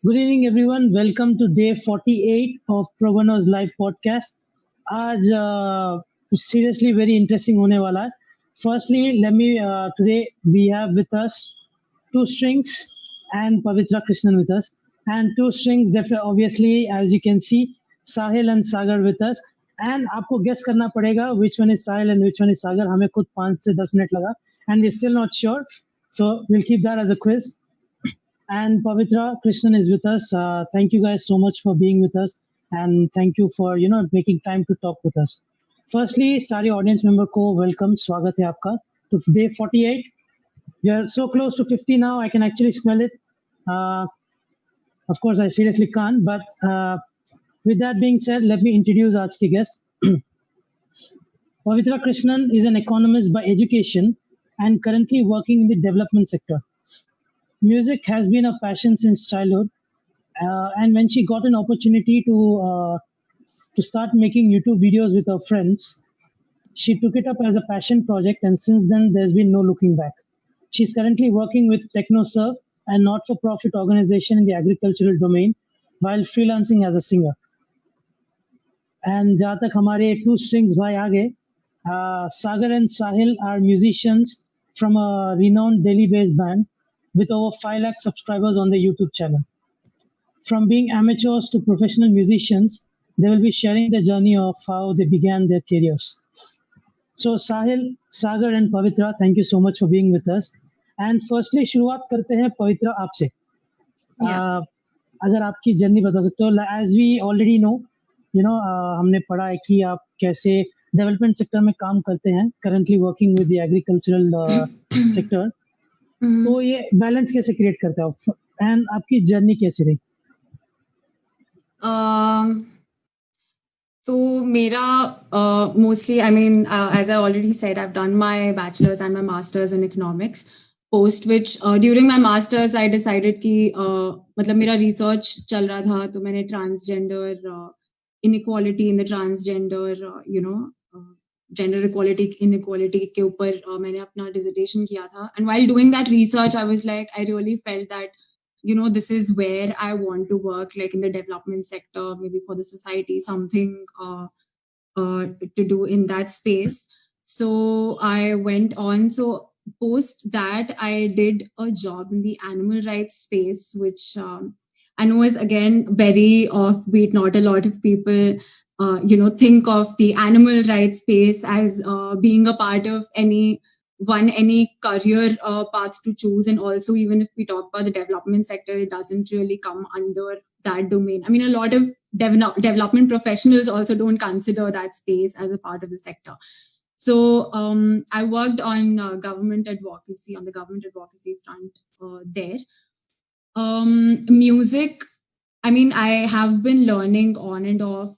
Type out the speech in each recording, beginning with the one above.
Good evening, everyone. Welcome to day 48 of Probono's live podcast. आज seriously very interesting होने वाला है. Firstly, let me today we have with us two strings and Pavitra Krishnan with us, and two strings. Obviously, as you can see, Sahil and Sagar with us. And आपको guess करना पड़ेगा which one is Sahil and which one is Sagar. हमें खुद 5 से 10 minute लगा, and we're still not sure. So we'll keep that as a quiz. And Pavitra Krishnan is with us. Thank you guys so much for being with us, and thank you for making time to talk with us. Firstly, सारे audience member को welcome, स्वागत है आपका to day 48. We are so close to 50 now. I can actually smell it. Uh, of course, I seriously can't. But with that being said, let me introduce our guest. Pavitra Krishnan is an economist by education and currently working in the development sector. Music has been a passion since childhood, and when she got an opportunity to start making YouTube videos with her friends, she took it up as a passion project, and since then there's been no looking back. She's currently working with TechnoServe, a not-for-profit organization in the agricultural domain, while freelancing as a singer. And जहाँ तक हमारे two strings भाई आ गए, Sagar and Sahil are musicians from a renowned Delhi-based band with over 5 lakh subscribers on the YouTube channel. From being amateurs to professional musicians, they will be sharing the journey of how they began their careers. So Sahil, Sagar and Pavitra, thank you so much for being with us. And firstly, शुरुआत करते हैं पवित्रा आपसे. अगर आपकी journey बता सकते हो, as we already know, हमने पढ़ा है कि आप कैसे डेवलपमेंट सेक्टर में काम करते हैं, currently working with the agricultural sector. तो ये बैलेंस कैसे क्रिएट करते हो आप, एंड आपकी जर्नी कैसी रही? So mera mostly, I mean, as I already said, I've done my bachelor's and my master's in economics. Post which during my master's, I decided कि मतलब मेरा research चल रहा था, तो मैंने transgender inequality in the transgender gender equality inequality के ऊपर मैंने अपना dissertation किया था. And while doing that research, I was like, I really felt that this is where I want to work, like in the development sector, maybe for the society, something to do in that space. So I went on. So post that, I did a job in the animal rights space, which I know is again very offbeat. Not a lot of people, think of the animal rights space as being a part of any career path to choose. And also, even if we talk about the development sector, it doesn't really come under that domain. I mean, a lot of development professionals also don't consider that space as a part of the sector. So I worked on government advocacy, on the government advocacy front there. Music, I mean, I have been learning on and off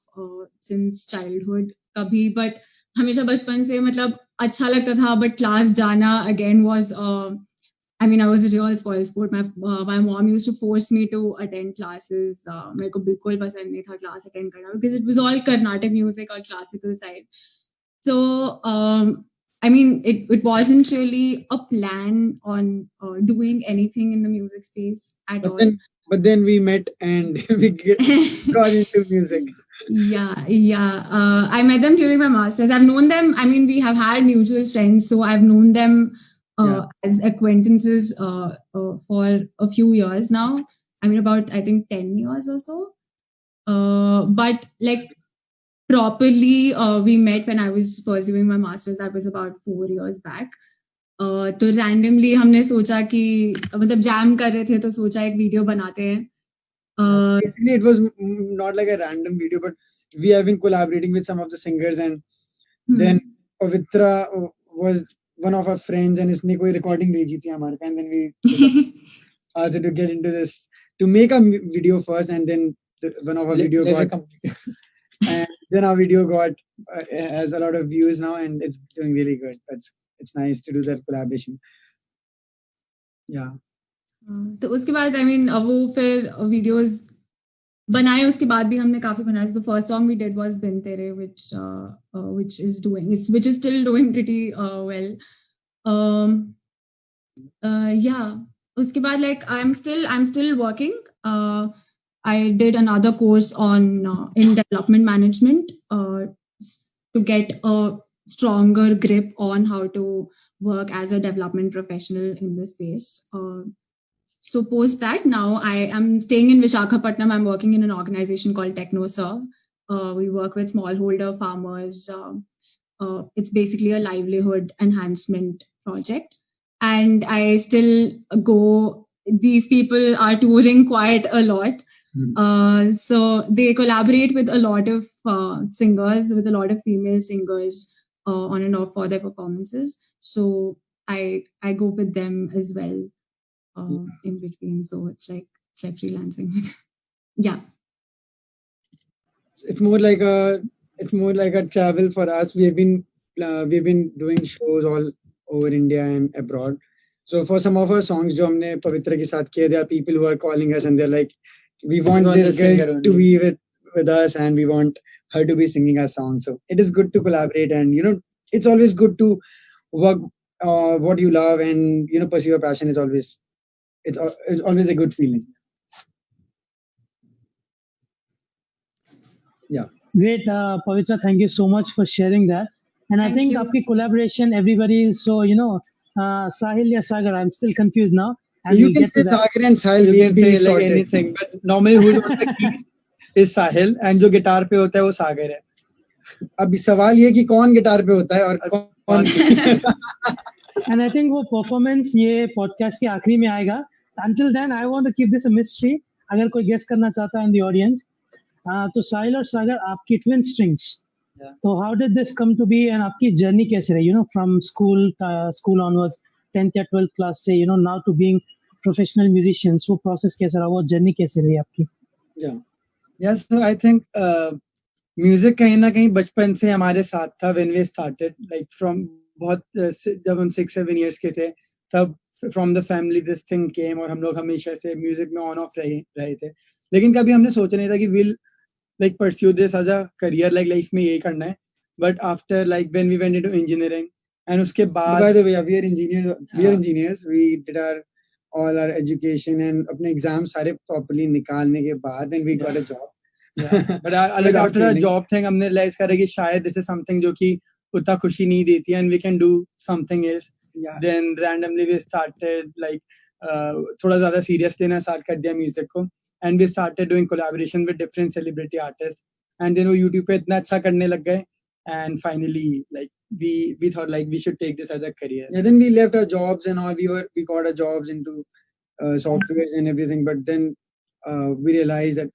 since childhood kabhi, but हमेशा बचपन से मतलब अच्छा लगता था, but class जाना again was I mean, I was a real spoil sport. My mom used to force me to attend classes. मेरे को बिल्कुल पसंद नहीं था class attend करना, because it was all Carnatic music or classical side. So I mean, it wasn't really a plan on doing anything in the music space at all. But then we met and we got into music. Yeah. I met them during my master's. I've known them. I mean, we have had mutual friends, so I've known them as acquaintances for a few years now. I mean, about I think 10 years or so. But like properly, we met when I was pursuing my master's. That was about 4 years back. तो randomly हमने सोचा कि मतलब jam कर रहे थे, तो सोचा एक video बनाते हैं. Basically, it was not like a random video, but we have been collaborating with some of the singers, and then Pavitra was one of our friends, and इसने कोई recording भेजी थी हमारे पास, and then we asked to get into this, to make a video first, and then one of our video got and then our video got has a lot of views now, and it's doing really good. It's nice to do that collaboration. Yeah. तो उसके बाद I mean वो फिर videos बनाए, उसके बाद भी हमने काफी बनाए. The first song we did was Bin Tere, which is still doing pretty well. Yeah. उसके बाद like I'm still working I did another course on in development management to get a stronger grip on how to work as a development professional in this space. So post that, now I am staying in Vishakhapatnam. I'm working in an organization called TechnoServe. We work with smallholder farmers. It's basically a livelihood enhancement project. And I still go, these people are touring quite a lot. So they collaborate with a lot of singers, with a lot of female singers on and off for their performances. So I go with them as well in between. So it's like freelancing. Yeah. It's more like a travel for us. We've been doing shows all over India and abroad. So for some of our songs जो हमने पवित्र के साथ किए, there are people who are calling us and they're like, we want this girl to be with us and we want her to be singing our song. So it is good to collaborate, and it's always good to work what you love and pursue your passion. It's always a good feeling. Yeah. Great, Pavitra. Thank you so much for sharing that. And I Thank think you. आपकी collaboration, everybody is so Sahil या Sagar. I'm still confused now. And You we'll can get to say that. Sagar and Sahil. You We can say like anything, but normally who's on the keys is Sahil and जो guitar पे होता है वो सागर है. अभी सवाल ये कि कौन गिटार पे होता है और कौन And I think वो performance ये podcast के आखिरी में आएगा. Until then, I want to keep this a mystery. अगर कोई guess करना चाहता है in the audience, तो साहिल और सागर आपकी twin strings. Yeah. So how did this come to be and आपकी journey कैसे रही? From school onwards, 10th या 12th class से, now to being professional musicians, वो process कैसा रहा? वो journey कैसे रही आपकी? Yeah, so I think music कहीं ना कहीं बचपन से हमारे साथ था. When we started, like from बहुत जब हम 6-7 years के थे, तब from the family this thing came और हम लोग हमेशा से music में on off रहे थे. लेकिन कभी हमने सोचा नहीं था कि we'll like pursue this as a career, like life में यही करना है. But after like when we went into engineering and उसके बाद, by the way, we are engineers. We did all our education and अपने exams सारे properly निकालने के बाद then we got a job. Yeah. But like after a job thing हमने realize करा कि शायद this is something जो कि उतना खुशी नहीं देती है and we can do something else. Yeah. Then randomly we started like थोड़ा ज़्यादा serious लेना start कर दिया music को, and we started doing collaboration with different celebrity artists, and then वो YouTube पे इतना अच्छा करने लग गए, and finally like we thought like we should take this as a career. Yeah, then we left our jobs and all. We got our jobs into softwares and everything, but then we realized that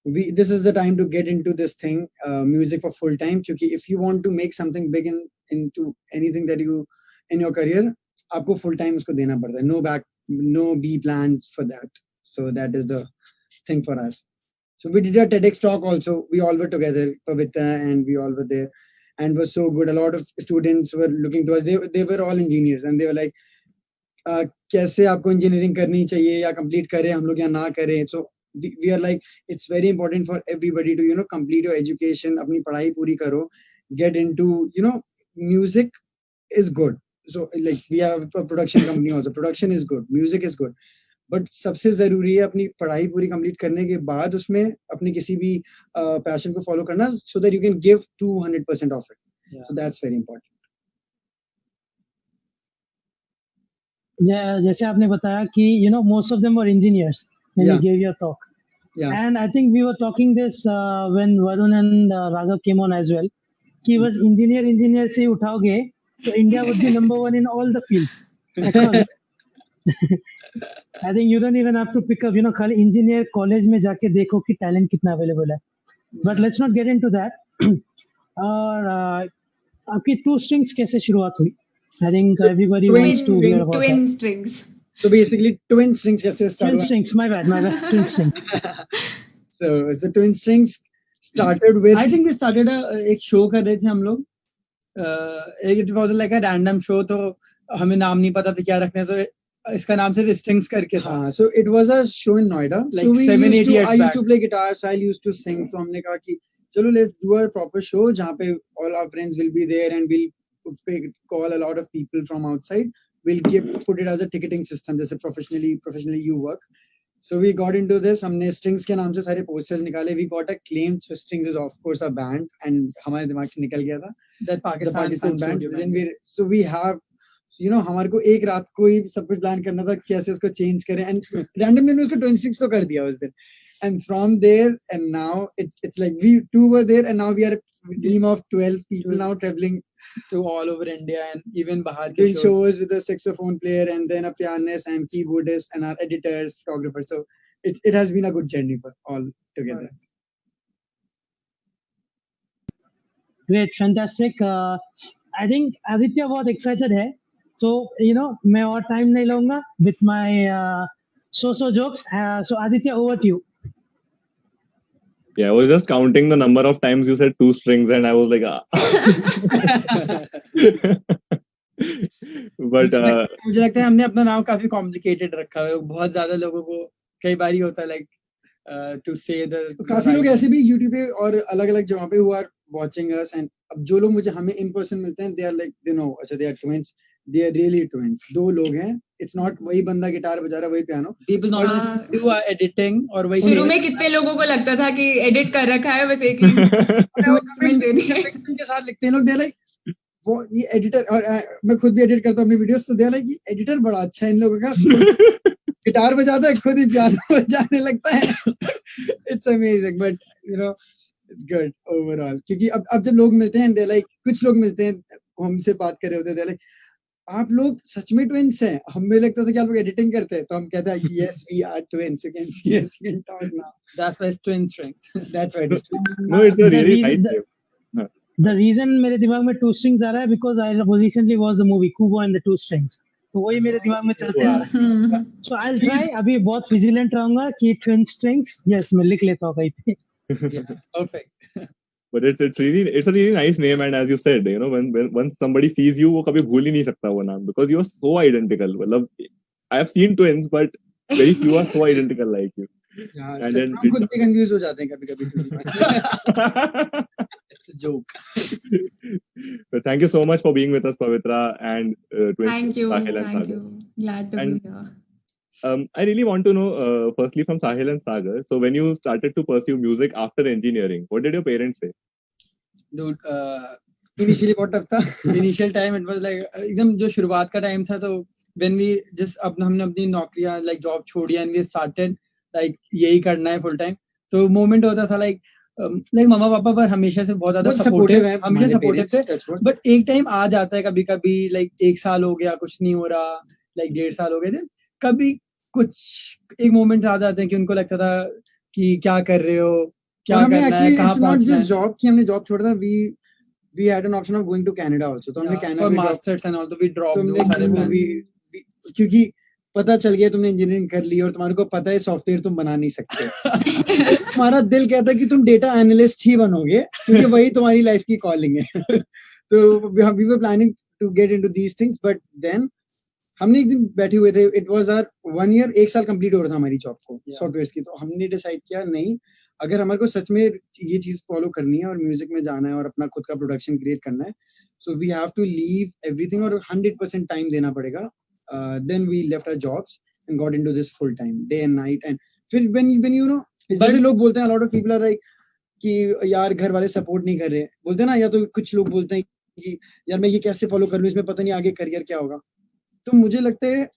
this is the time to get into this thing, music for full time. Because if you want to make something big into anything that you in your career, आपको full time उसको देना पड़ता है. No B plans for that. So that is the thing for us. So we did a TEDx talk also. We all were together, Pavitra, and we all were there, and it was so good. A lot of students were looking to us. They were all engineers, and they were like, कैसे आपको engineering करनी चाहिए या complete करें हम लोग या ना करें. So we are like, it's very important for everybody to complete your education, अपनी पढ़ाई पूरी करो, get into music is good. So like we have a production company also. Production is good, music is good, but सबसे जरूरी है अपनी पढ़ाई पूरी complete करने के बाद उसमें अपनी किसी भी passion को follow करना, so that you can give 200% of it. Yeah. So that's very important. जैसे आपने बताया कि most of them were engineers when you gave your talk. Yeah. And I think we were talking this when Varun and Raghav came on as well. कि बस engineer से उठाओगे तो India would be number one in all the fields. Across. I think you don't even have to pick up, खाली engineer college में जाके देखो कि talent कितना available है. But let's not get into that. और आपकी two strings कैसे शुरुआत हुई? I think everybody wants to hear about twin that. strings. So basically, twin strings कैसे start Twin हुआ? strings, my bad, twin strings. So twin strings started with. I think we started एक show कर रहे थे हम लोग. It was like a random show, तो हमें नाम नहीं पता था क्या रखने, so इसका नाम सिर्फ strings करके था. हाँ, so it was a show in Noida. Like so 7-8 years I used back. to play guitar, Sahil used to sing. तो हमने कहा कि चलो let's do a proper show जहाँ पे all our friends will be there and we'll call a lot of people from outside. We'll put it as a ticketing system, जैसे professionally you work. So we got into this. हमने strings के नाम से सारे posters निकाले. We got a claim. So strings is of course a band, and हमारे दिमाग से निकल गया था. That The Pakistan band. Then band. we have, you know, हमारे को एक रात को ही सब कुछ प्लान करना था कैसे उसको चेंज करें, and randomly हमने उसको 26 तो कर दिया उस दिन. And from there and now it's like we two were there, and now we are a team of 12 people now traveling to all over India and even Bahar ke doing shows with a saxophone player and then a pianist and keyboardist and our editors, photographers. So it has been a good journey for all together. Great, fantastic. I think Aditya बहुत excited है. So you know मैं और time नहीं लूँगा with my so jokes. So Aditya, over to you. Yeah, I was just counting the number of times you said two strings, and I was like, ah. But मुझे लगता है हमने अपना नाम काफी कॉम्प्लिकेटेड रखा है. बहुत ज्यादा लोगों को कई बार ही होता है like to say the. काफी लोग ऐसे भी YouTube पे और अलग-अलग जगह पे who are watching us, and अब जो लोग मुझे हमें in person मिलते हैं, they are like, they know, अच्छा they are twins. They are really twins. दो लोग हैं. It's not वही बंदा गिटार बजा रहा है वही piano. People not do editing और वही. शुरू में कितने लोगों को लगता था कि एडिट कर रखा है, बस एक ही दे दिया के साथ लिखते हैं लोग. They are like, वो ये एडिटर, और मैं खुद भी एडिट करता हूँ अपनी वीडियोस, तो दे रहा है कि एडिटर बड़ा अच्छा है इन लोगों का. गिटार बजाता है, खुद ही पियानो बजाने लगता है. It's amazing, but you know it's good overall. क्योंकि अब जब लोग मिलते हैं, दे लाइक, कुछ लोग मिलते हैं हमसे बात कर रहे होते हैं, दे लाइक आप लोग सच में ट्विंस हैं. हमें लगता था कि आप लोग एडिटिंग करते हैं, तो हम कहते हैं कि yes we are twins. You can see us, you can talk now. That's why it's twin strings. That's why it is twins. no, it's a really nice name. The reason मेरे दिमाग में two strings आ रहा है because I recently watched the movie Kubo and the Two Strings. तो वही मेरे दिमाग में चलते आ रहा है. So I'll try. अभी बहुत vigilant रहूँगा कि twin strings. Yes, मैं लिख लेता हूँ कहीं पे. Yeah, perfect. But it's a really nice name, and as you said, you know, when once somebody sees you, वो कभी भूल ही नहीं सकता वो नाम, because you're so identical. मतलब I have seen twins, but very few are so identical like you. And then हम खुद भी कंफ्यूज हो जाते हैं कभी-कभी. It's a joke. So thank you so much for being with us, Pavitra, and twins Thank you, Sahil and thank Sagar. you. Glad to And- be here. I really want to know, firstly from Sahil and Sagar. So when you started to pursue music after engineering, what did your parents say? Dude, initially बहुत tough था. initial time it was like एकदम जो शुरुआत का time था, तो when we just अब हमने अपनी नौकरियां like job छोड़ी and we started like यही करना है full time, तो moment होता था like मम्मा पापा पर हमेशा से बहुत ज्यादा सपोर्टिव है, हमेशा सपोर्टिव थे. बट एक टाइम आ जाता है कभी कभी like 1 साल हो गया कुछ नहीं हो रहा, like 1.5 साल हो गए थे, कभी कुछ एक मोमेंट आ जाते हैं कि उनको लगता था कि क्या कर रहे हो, क्या करना है, कहाँ पहुंचना है. जॉब की हमने जॉब छोड़ा था. we had an option of going to Canada also. तो हमने कनाडा और में मास्टर्स एंड ऑल, तो वी ड्रॉप तुमने क्योंकि पता चल गया तुमने इंजीनियरिंग कर ली और तुम्हारे को पता है सॉफ्टवेयर तुम बना नहीं सकते. तुम्हारा दिल कहता है कि तुम डेटा एनालिस्ट ही बनोगे क्योंकि वही तुम्हारी लाइफ की कॉलिंग है. तो we were planning to get into these things, but then हमने एक दिन बैठे हुए थे. इट वाज आवर 1 year, 1 साल कंप्लीट हो रहा था हमारी जॉब को सॉफ्टवेयर की. तो हमने डिसाइड किया नहीं, अगर हमारे को सच में ये चीज फॉलो करनी है और म्यूजिक में जाना है और अपना खुद का प्रोडक्शन क्रिएट करना है, so we have to leave everything और 100% टाइम देना पड़ेगा. Then we left our jobs and got into this full time day and night. And फिर व्हेन यू नो, जैसे लोग बोलते हैं, a lot of people are like कि यार घर वाले सपोर्ट नहीं कर रहे, बोलते हैं ना, या तो कुछ लोग बोलते हैं कि यार मैं ये कैसे फॉलो कर लूं, इसमें पता नहीं आगे करियर क्या होगा. तो मुझे लगता है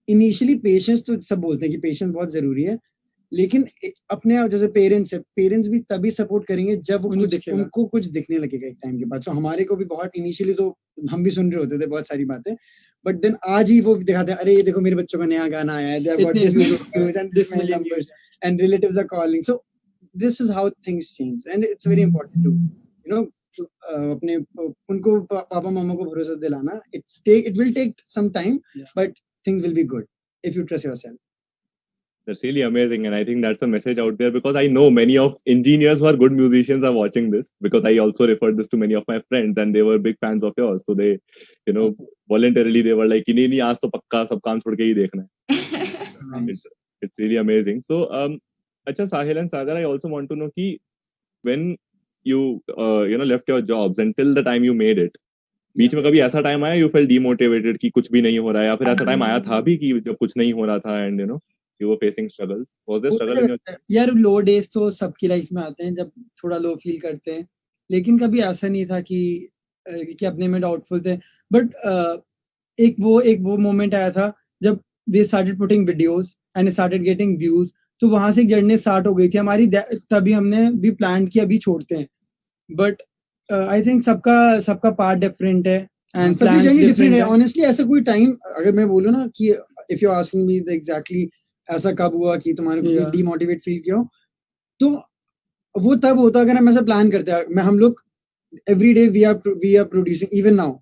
इनिशियली पेशेंस, तो सब बोलते हैं कि पेशेंस बहुत जरूरी है, लेकिन अपने जैसे पेरेंट्स है, पेरेंट्स भी तभी सपोर्ट करेंगे जब उनको कुछ दिखने लगेगा एक टाइम के बाद. तो हमारे को भी बहुत इनिशियली तो हम भी सुन रहे होते थे बहुत सारी बातें, बट देन आज ही वो दिखाते हैं, अरे ये देखो मेरे बच्चों का नया गाना आया है, they have got this many views and this many numbers and relatives are calling. So this is how things change and it's very important to you know अपने उनको पापा मामा को भरोसा दिलाना. It will take some time, but things will be good if you trust yourself. That's really amazing, and I think that's a message out there, because I know many of engineers who are good musicians are watching this, because I also referred this to many of my friends and they were big fans of yours. So they, you know, voluntarily they were like, नहीं आज तो पक्का सब काम छोड़ के ही देखना है. It's really amazing. So अच्छा Sahil and Sagar, I also want to know कि when you left your jobs until the time you made it, बीच में कभी ऐसा टाइम आया you felt demotivated कि कुछ भी नहीं हो रहा है, या फिर ऐसा टाइम आया था भी कि जब कुछ नहीं हो रहा था and you know you were facing struggles. Was there वो struggle मुझे in your? लगता है, यार लो डेज तो सबकी लाइफ में आते हैं जब थोड़ा लो फील करते हैं, लेकिन कभी ऐसा नहीं था कि अपने में डाउटफुल थे, बट एक वो मोमेंट आया था जब we started putting videos and started getting views, तो वहां से एक जर्नी स्टार्ट हो गई थी हमारी, तभी हमने भी प्लान किया अभी छोड़ते हैं, बट आई थिंक सबका पार्ट डिफरेंट है एंड सबकी प्लान्स जर्नी डिफरेंट डिफरेंट है है। ऑनेस्टली। ऐसा कोई टाइम अगर मैं बोलूँ ना कि if you asking me exactly ऐसा कब हुआ कि तुम्हारे को Yeah. डीमोटिवेट फील किया हो, तो वो तब होता अगर हम ऐसा प्लान करते हैं। मैं हम लोग every day we are producing even now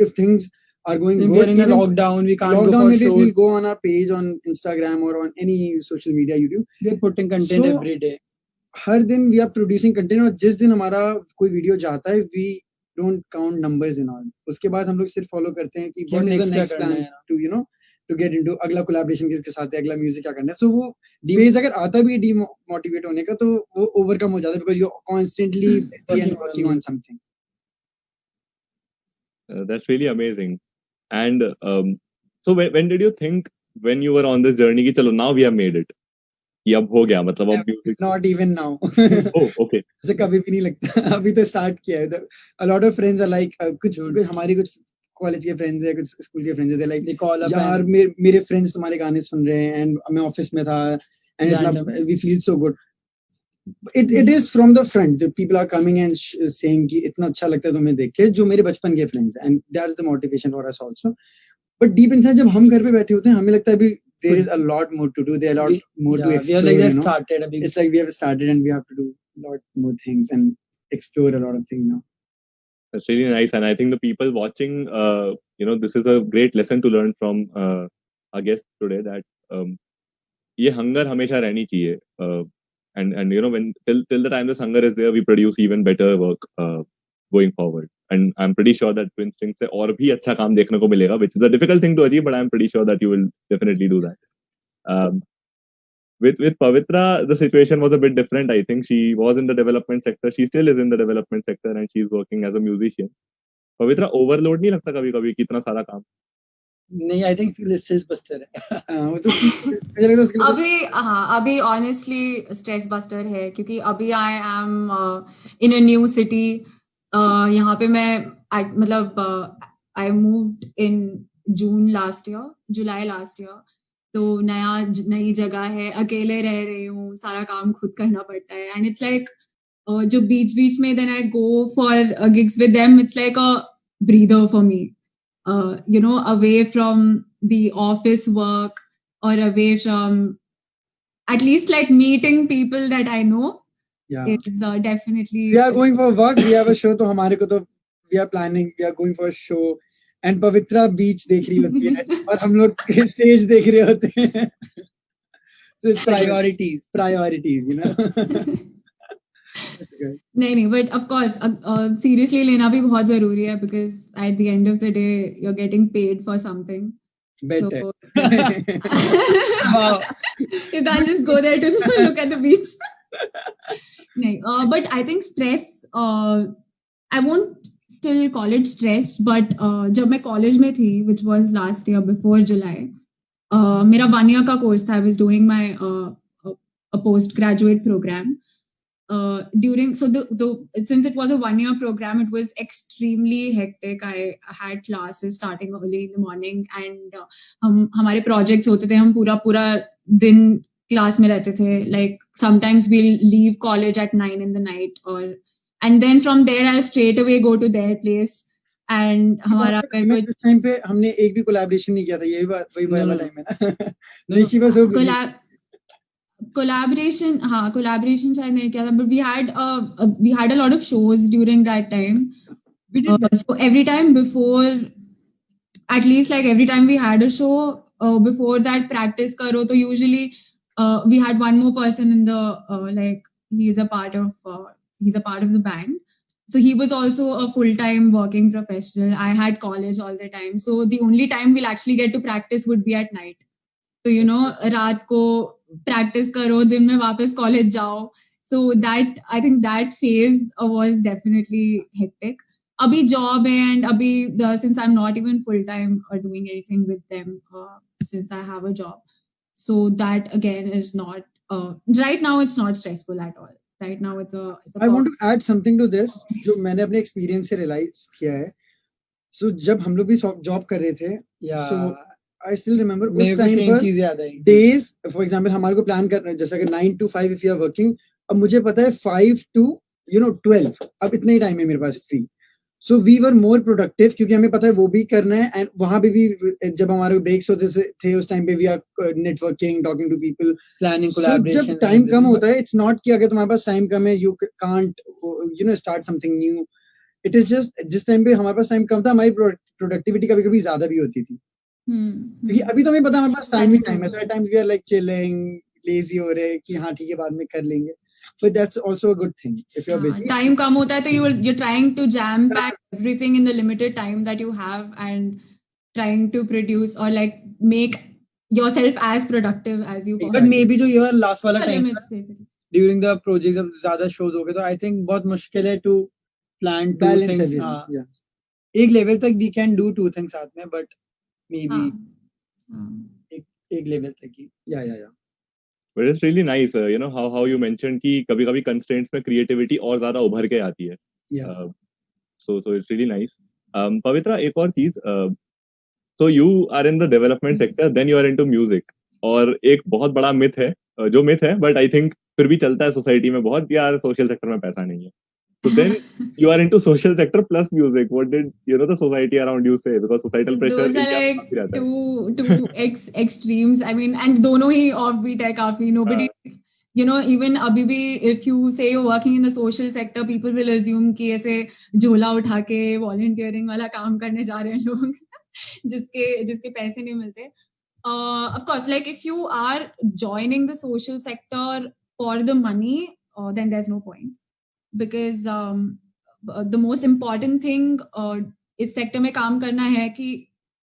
if things are going We good are in a even lockdown, we can't go lockdown for maybe if shows, we'll go on our page on Instagram or on any social media YouTube, we are putting content So- every day. हर दिन we are producing content, और जिस दिन हमारा कोई video जाता है we don't count numbers in all. उसके बाद हम लोग सिर्फ फॉलो करते हैं कि कि हम व्हाट इज द next क्या नेक्स्ट करना प्लान है। To you know to get into अगला कोलैबोरेशन किसके साथ है, अगला म्यूजिक क्या करना है। सो वो फेज अगर आता भी डीमोटिवेट होने का तो वो ओवरकम हो जाता है because you are constantly working on something. That's really amazing. And so when did you think, when you were on this journey, कि चलो now we have made it, कि अब हो गया, मतलब अब music? Not even now Oh, okay. ऐसे कभी भी नहीं लगता अभी तो स्टार्ट किया है। A lot of friends are like कुछ हमारी कुछ कॉलेज के फ्रेंड्स है, कुछ स्कूल के फ्रेंड्स है, लाइक They call up यार and मेरे फ्रेंड्स तुम्हारे गाने सुन रहे हैं एंड मैं ऑफिस में था and Random. We feel so good. it is from the front the people are coming and saying कि इतना अच्छा लगता है तुम्हें देख के, जो मेरे बचपन के friends and that's the motivation for us also. But deep inside जब हम घर पे बैठे होते हैं हमें लगता है अभी there is a lot more to do, there are a lot more to we explore, are like you just know. started abhi. It's like we have started and we have to do a lot more things and explore a lot of things now. That's really nice, and I think the people watching, this is a great lesson to learn from our guest today, that ये hunger हमेशा रहनी चाहिए, and when till the time this hunger is there, we produce even better work going forward. And I'm pretty sure that Twin Strings से और भी अच्छा काम देखने को मिलेगा, which is a difficult thing to achieve, but I'm pretty sure that you will definitely do that. With Pavitra, the situation was a bit different. I think she was in the development sector. She still is in the development sector, and she's working as a musician. Pavitra, overload नहीं लगता कभी-कभी कितना सारा काम? नहीं, I think stress buster है। वो तो मुझे लगता है उसके लिए अभी ऑनेस्टली स्ट्रेस बस्टर है, क्योंकि अभी I am in a new city. यहाँ पे मैं I moved in June last year, July last year, तो नई जगह है, अकेले रह रही हूँ, सारा काम खुद करना पड़ता है, एंड इट्स लाइक जो बीच में then I go for gigs with them, it's like a breather for me, away from the office work or away from at least like meeting people that I know. Yeah. Is definitely We are going for work, we have a show, तो हमारे को तो we are planning, we are going for a show and पवित्रा बीच देख रही होती है और हम लोग स्टेज देख रहे होते हैं। So it's priorities, you know. नहीं, but of course seriously लेना भी बहुत जरूरी है, because at the end of the day you're getting paid for something. Better. Wow. You can't just go there to look at the beach. But I think stress, I won't still call it stress, but जब मैं college में थी, which was last year before July, मेरा 1 year का course था. I was doing my a postgraduate program. Since it was a 1 year program, it was extremely hectic. I had classes starting early in the morning, and हमारे projects होते थे, हम पूरा दिन class में रहते थे. Like sometimes we'll leave college at 9 in the night, and then from there I'll straight away go to their place. And हमारा इस टाइम पे हमने एक भी कोलैबोरेशन नहीं किया था, यही बात वही वाला टाइम है ना। नहीं, she was so busy. collaboration शायद नहीं किया था, but we had a lot of shows during that time. So every time before, at least like every time we had a show, before that practice karo, तो usually we had one more person in the he's a part of the band. So he was also a full-time working professional. I had college all the time, so the only time we'll actually get to practice would be at night. So रात को practice करो, दिन में वापस college जाओ. So that, I think that phase was definitely hectic. Abhi job hai, and since I'm not even full time or doing anything with them, since I have a job, So that again is not right now. It's not stressful at all. Right now, it's a I want to add something to this जो मैंने अपने experience से realise किया है. So जब हम लोग भी जॉब कर रहे थे, so I still remember उस टाइम पर चीज याद आई. days, for example हमारे को प्लान करना है जैसे कि 9 to 5 if you are working, अब मुझे पता है 5 to 12, अब इतना ही टाइम है मेरे पास free. So we were more productive क्योंकि हमें पता है वो भी करना है, एंड वहां पे भी जब हमारे ब्रेक्स होते थे उस टाइम पे we are networking, talking to people, planning so collaboration. जब टाइम कम होता है, it's not कि अगर तुम्हारे पास टाइम कम है you can't start something new. It is just जिस टाइम पे हमारे पास टाइम कम था हमारी प्रोडक्टिविटी कभी कभी ज्यादा भी होती थी, क्योंकि अभी तो हमें पता है हमारे पास टाइम ही टाइम है. So at times we are like chilling, lazy हो रहे कि हाँ ठीक है बाद में कर लेंगे, but that's also a good thing if you're busy. Time कम होता है तो you're trying to jam pack everything in the limited time that you have and trying to produce or like make yourself as productive as you But possibly maybe जो ये last वाला the time limits basically. During the project जब ज्यादा shows हो गए तो I think बहुत मुश्किल है to plan to Balance things. everything. हाँ, Yeah. एक लेवल तक we can do two things साथ में, बट मे बी एक लेवल तक ही. Yeah. But it's really nice, how you mentioned कि कभी-कभी constraints में creativity और ज़्यादा उभर के आती है. Yeah. So it's really nice. पवित्रा, एक और चीज, so you are in the development sector, then you are into music. और एक बहुत बड़ा myth है, जो myth है, but I think फिर भी चलता है सोसाइटी में बहुत, यार सोशल सेक्टर में पैसा नहीं है. So then you are into social sector plus music. What did the society around you say? Because societal pressure Those are India में like काफी रहता है. two extremes. I mean, and दोनों ही offbeat है काफी. Nobody, even अभी भी if you say you're working in the social sector, people will assume कि ऐसे झोला उठा के volunteering वाला काम करने जा रहे हैं लोग जिसके पैसे नहीं मिलते. Of course, like if you are joining the social sector for the money, then there's no point. Because the most important thing इस सेक्टर में काम करना है कि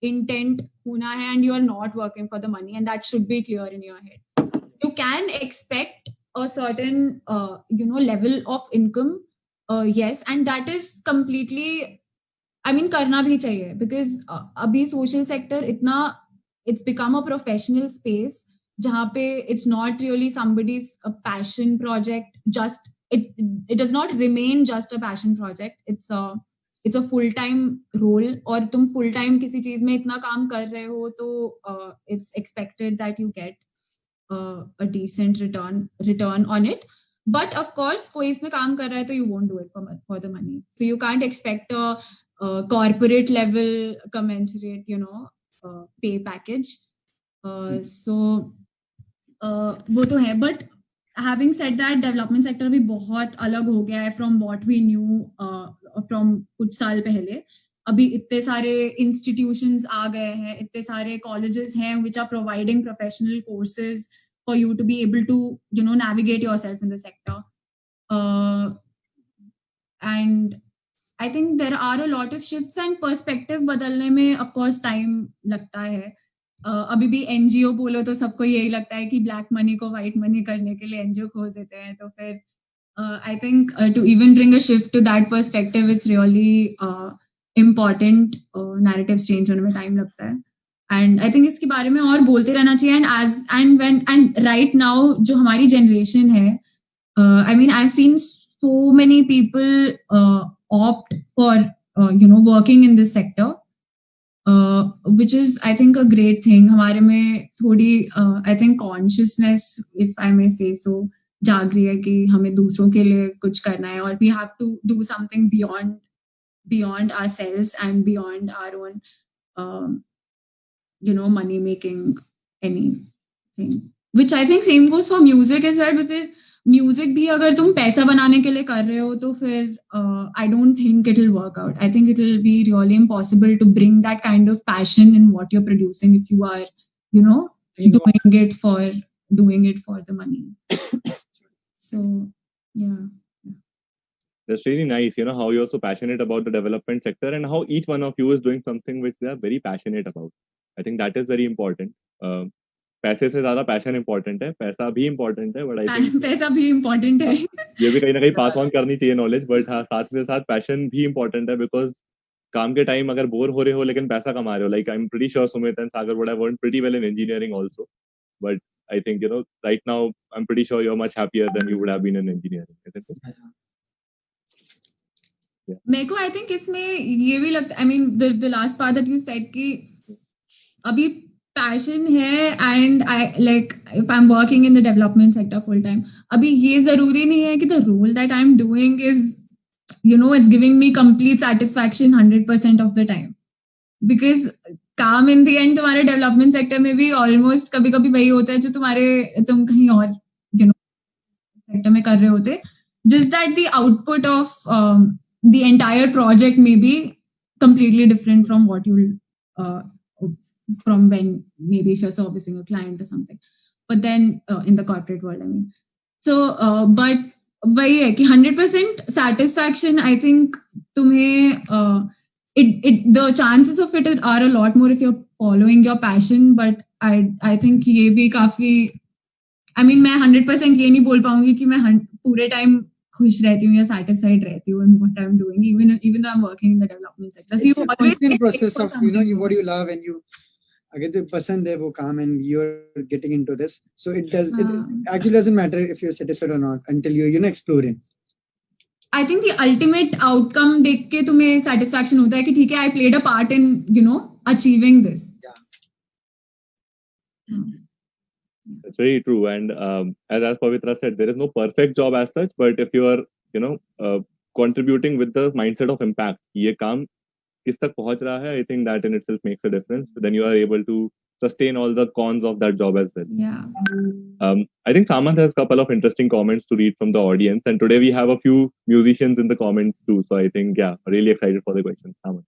intent होना है and you are not working for the money, and that should be clear in your head. You can expect a certain level of income, yes, and that is completely, I mean, करना भी चाहिए because अभी social sector इतना it's become a professional space जहाँ पे it's not really somebody's a passion project. Just it does not remain just a passion project. It's a full time role. और तुम full time किसी चीज में इतना काम कर रहे हो तो it's expected that you get a decent return on it. But of course, कोई इसमें काम कर रहा है तो you won't do it for the money. So you can't expect a corporate level commensurate, pay package. So वो तो है, but having said that, development sector भी बहुत अलग हो गया है from what we knew from कुछ साल पहले. अभी इतने सारे institutions आ गए हैं, इतने सारे colleges हैं which are providing professional courses for you to be able to navigate yourself in the sector. And I think there are a lot of shifts and perspective बदलने में of course time लगता है. अभी भी NGO बोलो तो सबको यही लगता है कि black money को white money करने के लिए NGO खोल देते हैं. तो फिर I think to even bring a shift to that perspective, it's really important. Narratives change होने में time लगता है. And I think इसके बारे में और बोलते रहना चाहिए. And right now जो हमारी generation है, I mean, I've seen so many people opt for working in this sector, which is I think a great thing. हमारे में थोड़ी I think consciousness, if I may say so, जाग रही है कि हमें दूसरों के लिए कुछ करना है, और we have to do something beyond ourselves and beyond our own money making anything, which I think same goes for music as well, because music भी अगर तुम पैसा बनाने के लिए कर रहे हो तो फिर I don't think it will work out. I think it will be really impossible to bring that kind of passion in what you are producing if you are doing it for the money. So yeah. That's really nice, how you're so passionate about the development sector and how each one of you is doing something which they are very passionate about. I think that is very important. पैसे से ज्यादा passion important है, पैसा भी important है, but I think पैसा भी important है. ये भी कहीं ना कहीं पास ऑन करनी चाहिए नॉलेज, बट हाँ साथ में साथ पैशन भी इंपॉर्टेंट है. बिकॉज काम के टाइम अगर बोर हो रहे हो लेकिन पैसा कमा रहे हो, like I am pretty sure Sumit and Sagar would have earned pretty well in engineering also. But I think, right now, I'm pretty sure you're much happier than you would have been in engineering, isn't it? मेरे को I think इसमें ये भी लगता, I mean the last part that you said कि अभी passion है and I like if I am working in the development sector full time, अभी ये जरूरी नहीं है कि the role that I am doing is it's giving me complete satisfaction 100% of the time, because काम in the end तुम्हारे development sector में भी ऑलमोस्ट कभी कभी वही होता है जो तुम कहीं और सेक्टर में कर रहे होते, just that the output of the entire project may be completely different from what you'll from when maybe if you're servicing a client or something, but then in the corporate world, I mean, so but वही है कि 100% satisfaction, I think तुम्हें the chances of it are a lot more if you're following your passion, but I think ये भी काफी, I mean मैं 100% ये नहीं बोल पाऊंगी कि मैं पूरे टाइम खुश रहती हूँ या satisfied रहती हूँ in what I'm doing, even though I'm working in the development sector. So it's a constant process of what you love and you अगर तो पसंद है वो काम and you're getting into this, so it actually doesn't matter if you're satisfied or not until you're exploring. I think the ultimate outcome देख के तुम्हें satisfaction होता है कि ठीक है, I played a part in achieving this. Yeah. That's very true. And as Pavitra said, there is no perfect job as such, but if you are contributing with the mindset of impact, ये काम किस तक पहुंच रहा है, I think that in itself makes a difference. Then you are able to sustain all the cons of that job as well. Yeah. I think Samant has a couple of interesting comments to read from the audience, and today we have a few musicians in the comments too. So I think, really excited for the questions. Samant.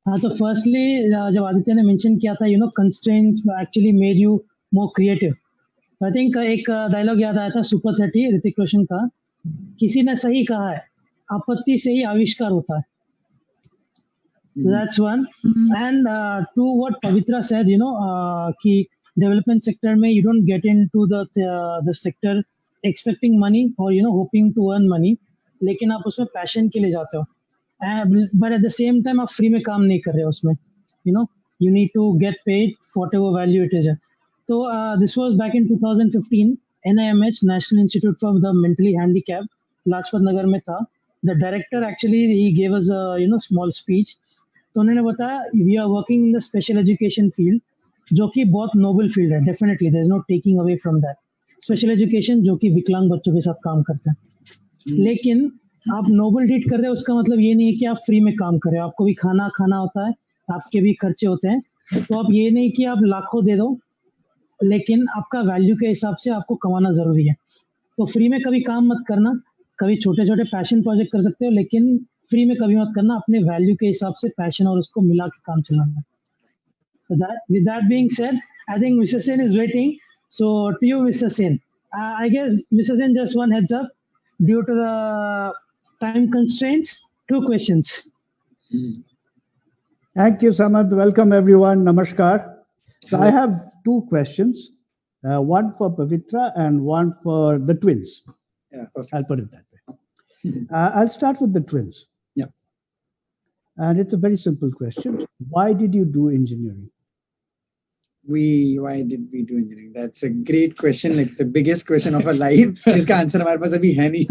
हाँ, तो firstly जब आदित्य ने mention किया था constraints actually made you more creative, I think एक dialogue याद आया था सुपर 30 ऋतिक रोशन का, किसी ने सही कहा है, आपत्ति से ही आविष्कार होता है. That's one. And to what Pavitra said, कि development sector में you don't get into the sector expecting money or hoping to earn money, लेकिन आप उसमें passion के लिए जाते हो. But at the same time आप free में काम नहीं कर रहे हो उसमें. You need to get paid for whatever value it is. So this was back in 2015. NIMH, National Institute for the Mentally Handicapped, Lajpat Nagar में था. The director actually he gave us a small speech. तो उन्होंने बताया we are working in the special education field, जो कि बहुत noble field है. Definitely there is no taking away from that. Special education जो कि विकलांग बच्चों के साथ काम करते हैं, लेकिन आप नोबल डीड कर रहे हो उसका मतलब ये नहीं है कि आप फ्री में काम कर रहे हो. आपको भी खाना होता है, आपके भी खर्चे होते हैं. तो आप ये नहीं कि आप लाखों दे दो, लेकिन आपका वैल्यू के हिसाब से आपको कमाना जरूरी है. तो फ्री में कभी काम मत करना. कभी छोटे छोटे पैशन प्रोजेक्ट कर सकते हो, लेकिन फ्री में कभी मत करना. अपने वैल्यू के हिसाब से पैशन और उसको मिला के काम चलाना. With that being said, I think Mr. Sen is waiting. So to you, Mr. Sen, I guess Mr. Sen, just one heads up, due to the time constraints, 2 questions. Thank you, Samant. Welcome everyone. Namaskar. So I have 2 questions, one for Pavitra and one for the twins. Yeah, perfect. I'll put it that way. I'll start with the twins. Yeah. And it's a very simple question. Why did you do engineering? Why did we do engineering? That's a great question, like the biggest question of our life. जिसका answer हमारे पास अभी है नहीं.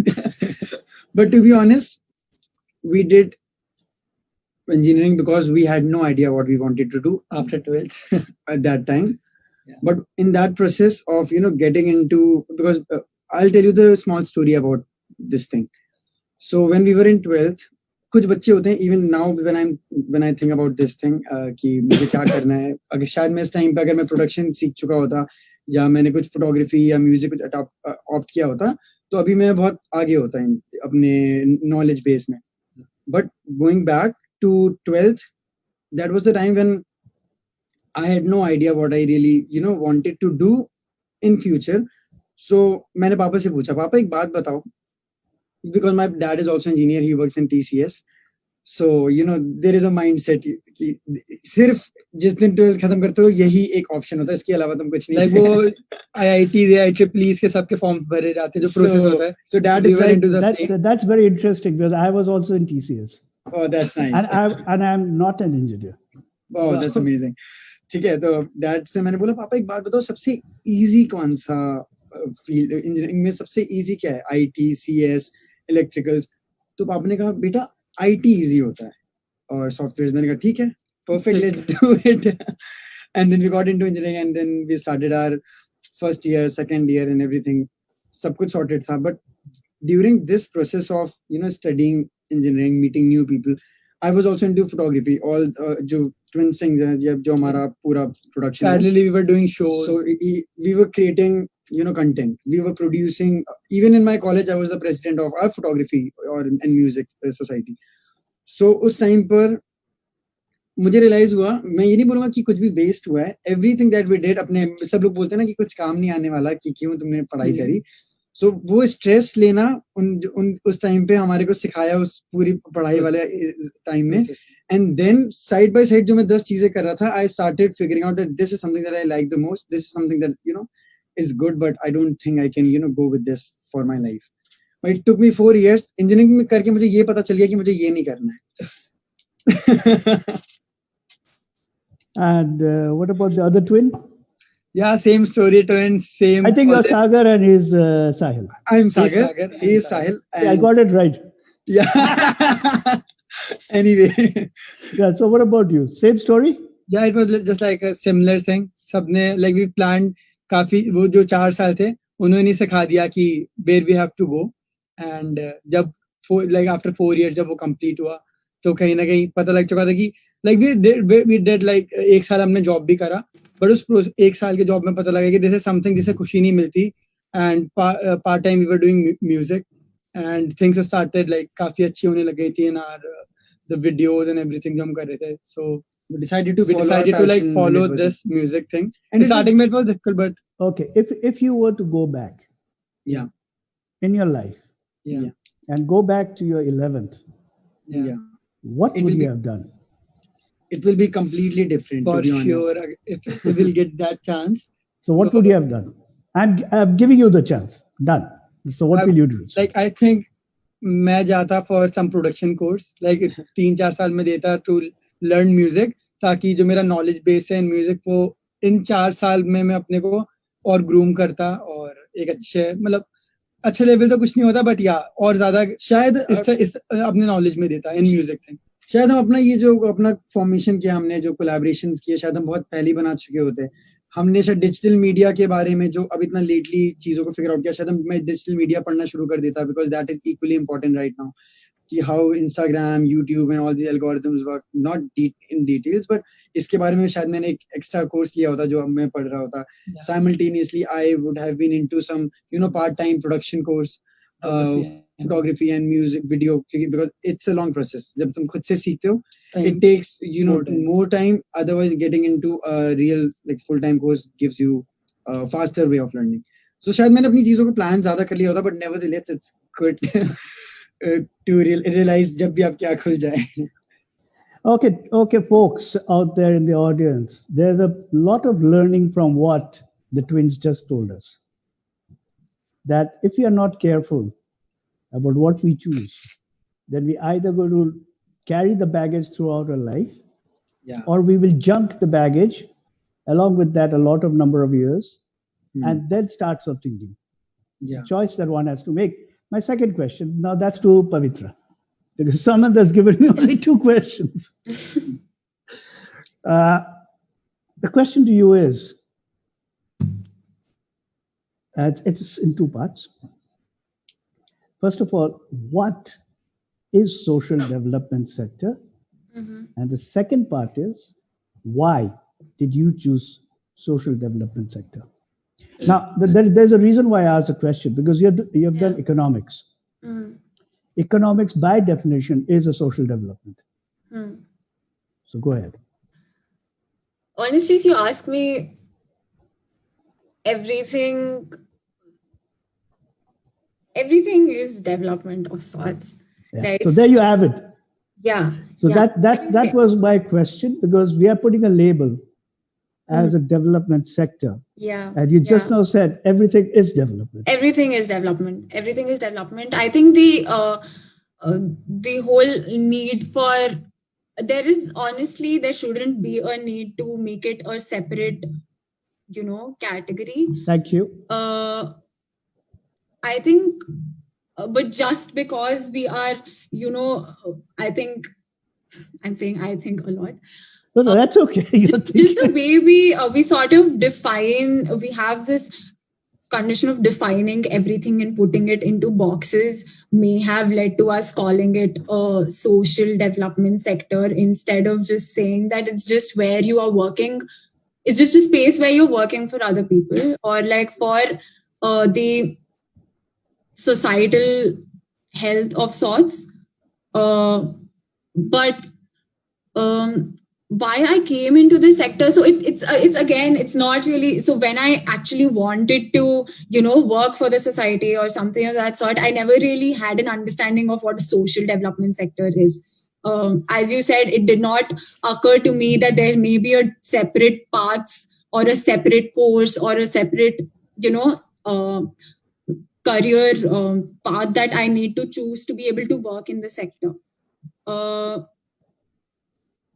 But to be honest, we did engineering because we had no idea what we wanted to do after 12th at that time. Yeah. But in that process of getting into, because I'll tell you the small story about this thing. So when we were in 12th, कुछ बच्चे होते हैं, even now when I think about this thing, कि मुझे क्या करना है, अगर शायद मैं इस टाइम पे अगर मैं प्रोडक्शन सीख चुका होता या मैंने कुछ फोटोग्राफी या म्यूजिक कुछ ऑप्ट किया होता, तो अभी मैं बहुत आगे होता अपने नॉलेज बेस में. But going back to 12th, that was the time when I had no idea what I really wanted to do in future. So मैंने पापा से पूछा, पापा एक बात बताओ, because my dad is also engineer, he works in TCS. So there is a mindset कि सिर्फ जिस दिन 12th खत्म करते हो यही एक ऑप्शन होता है, इसके अलावा तुम कुछ नहीं. Like वो IIT IEEE के सबके फॉर्म भरे जाते हैं, जो प्रोसेस होता है. So dad is like, that's very interesting because I was also in TCS. Oh, that's nice. And I'm not an engineer. Oh, that's amazing. ठीक है, तो डैड से मैंने बोला पापा एक बात बताओ, सबसे इजी कौन सा फील्ड इंजीनियरिंग में सबसे इजी क्या है? IT, CS, electricals? तो पापा ने कहा बेटा आईटी इजी होता है और सॉफ्टवेयर। मैंने कहा ठीक है, perfect, let's do it. And then we got into engineering and then we started our first year, second year and everything. सब कुछ sorted था, but during this process of studying engineering, meeting new people, I was also into photography. All जो twin strings हैं, जो हमारा पूरा production है, Parallelly, we were doing shows. so we were creating content. We were producing. Even in my college, I was the president of our photography and music society. So उस time पर मुझे realise हुआ, मैं ये नहीं बोलूंगा कि कुछ भी वेस्ट हुआ है, एवरीथिंग दैट वी डिड, अपने सब लोग बोलते हैं ना कि कुछ काम नहीं आने वाला, कि क्यों तुमने पढ़ाई करी। सो वो स्ट्रेस लेना उस टाइम पे हमारे को सिखाया, उस पूरी पढ़ाई वाले टाइम में। And then side by side जो मैं 10 चीजें कर रहा था, I started figuring out that this is something that I like the most, this is something that is good, but I don't think I can go with this for my life. But it took me 4 years. Engineering में करके मुझे ये पता चल गया कि मुझे ये नहीं करना है। And what about the other twin? Yeah, same story, twins, same. I think you're Sagar and he's Sahil. I'm Sagar. Sagar He and is Sahil. Yeah, I got it right. Yeah. Anyway. Yeah. So what about you? Same story? Yeah, it was just like a similar thing. सबने like we planned काफी, वो जो 4 साल थे उन्होंने सिखा दिया कि where we have to go, and जब like after 4 years जब वो complete हुआ तो कहीं ना कहीं पता लग चुका था कि like we did like 1 साल हमने जॉब भी करा, but उस 1 साल के जॉब में पता लगा कि this is something जिससे खुशी नहीं मिलती, and part time we were doing music and things started like काफी अच्छी होने लग गई थी in our the videos and everything जो हम कर रहे थे, so We decided to follow, like follow this music thing. And starting it was difficult, but Okay. If you were to go back, yeah, in your life, yeah, and go back to your 11th, yeah, what It would will you be- have done? it will be completely different. for to be honest. sure. If we will get that chance, So what would you have done? I'm giving you the chance. Done. So what will you do? like I think मैं जाता for some production course, like 3-4 साल में देता to learn music, ताकि जो मेरा knowledge base है in music वो इन 4 साल में मैं अपने को और groom करता, और एक अच्छे मतलब अच्छे लेवल तो कुछ नहीं होता, बट या और ज्यादा शायद इस अपने नॉलेज में देता इन म्यूजिक थिंग। शायद हम अपना ये जो अपना फॉर्मेशन किया, हमने जो कोलैबोरेशंस किए, शायद हम बहुत पहले ही बना चुके होते। हमने शायद डिजिटल मीडिया के बारे में जो अब इतना लेटली चीजों को फिगर आउट किया, शायद मैं डिजिटल मीडिया पढ़ना शुरू कर देता, because that is equally important right now, कि how Instagram, YouTube and all the algorithms work, not in details, but इसके बारे में शायद मैंने एक एक्स्ट्रा कोर्स लिया होता जो अब मैं पढ़ रहा होता। Simultaneously I would have been into some part time production course, photography and music video, because it's a long process. जब तुम खुद से सीखते हो, it takes more time. Otherwise, getting into a real like full time course gives you a faster way of learning. So शायद मैंने अपनी चीजों को प्लान ज्यादा कर लिया होता, but nevertheless it's good to realize जब भी आपकी आँख खुल जाए। Okay, folks out there in the audience, there's a lot of learning from what the twins just told us. That if we are not careful about what we choose, then we either going to carry the baggage throughout our life, or we will junk the baggage along with that a lot of number of years, and then start something new. Yeah. Choice that one has to make. My second question, now that's to Pavitra, because Samant has given me only 2 questions. The question to you is, it's in 2 parts. First of all, what is social development sector? And the second part is, why did you choose social development sector? Now, there's a reason why I asked the question, because you have done economics. Economics, by definition, is a social development. So go ahead. Honestly, if you ask me, everything is development of sorts. Yeah. Right? So there you have it. Yeah. So yeah. that was my question, because we are putting a label as a development sector. Yeah. And you just now said everything is development. Everything is development. Everything is development. I think the whole need for there shouldn't be a need to make it a separate, category. Thank you. I think, but just because we are, I think I'm saying I think a lot. No, that's okay. Just the way we sort of define, we have this condition of defining everything and putting it into boxes may have led to us calling it a social development sector instead of just saying that it's just where you are working. It's just a space where you're working for other people, or like for the societal health of sorts. But why I came into this sector, so it's not really, so when I actually wanted to work for the society or something of that sort, I never really had an understanding of what a social development sector is. As you said, it did not occur to me that there may be a separate paths or a separate course or a separate career path that I need to choose to be able to work in the sector.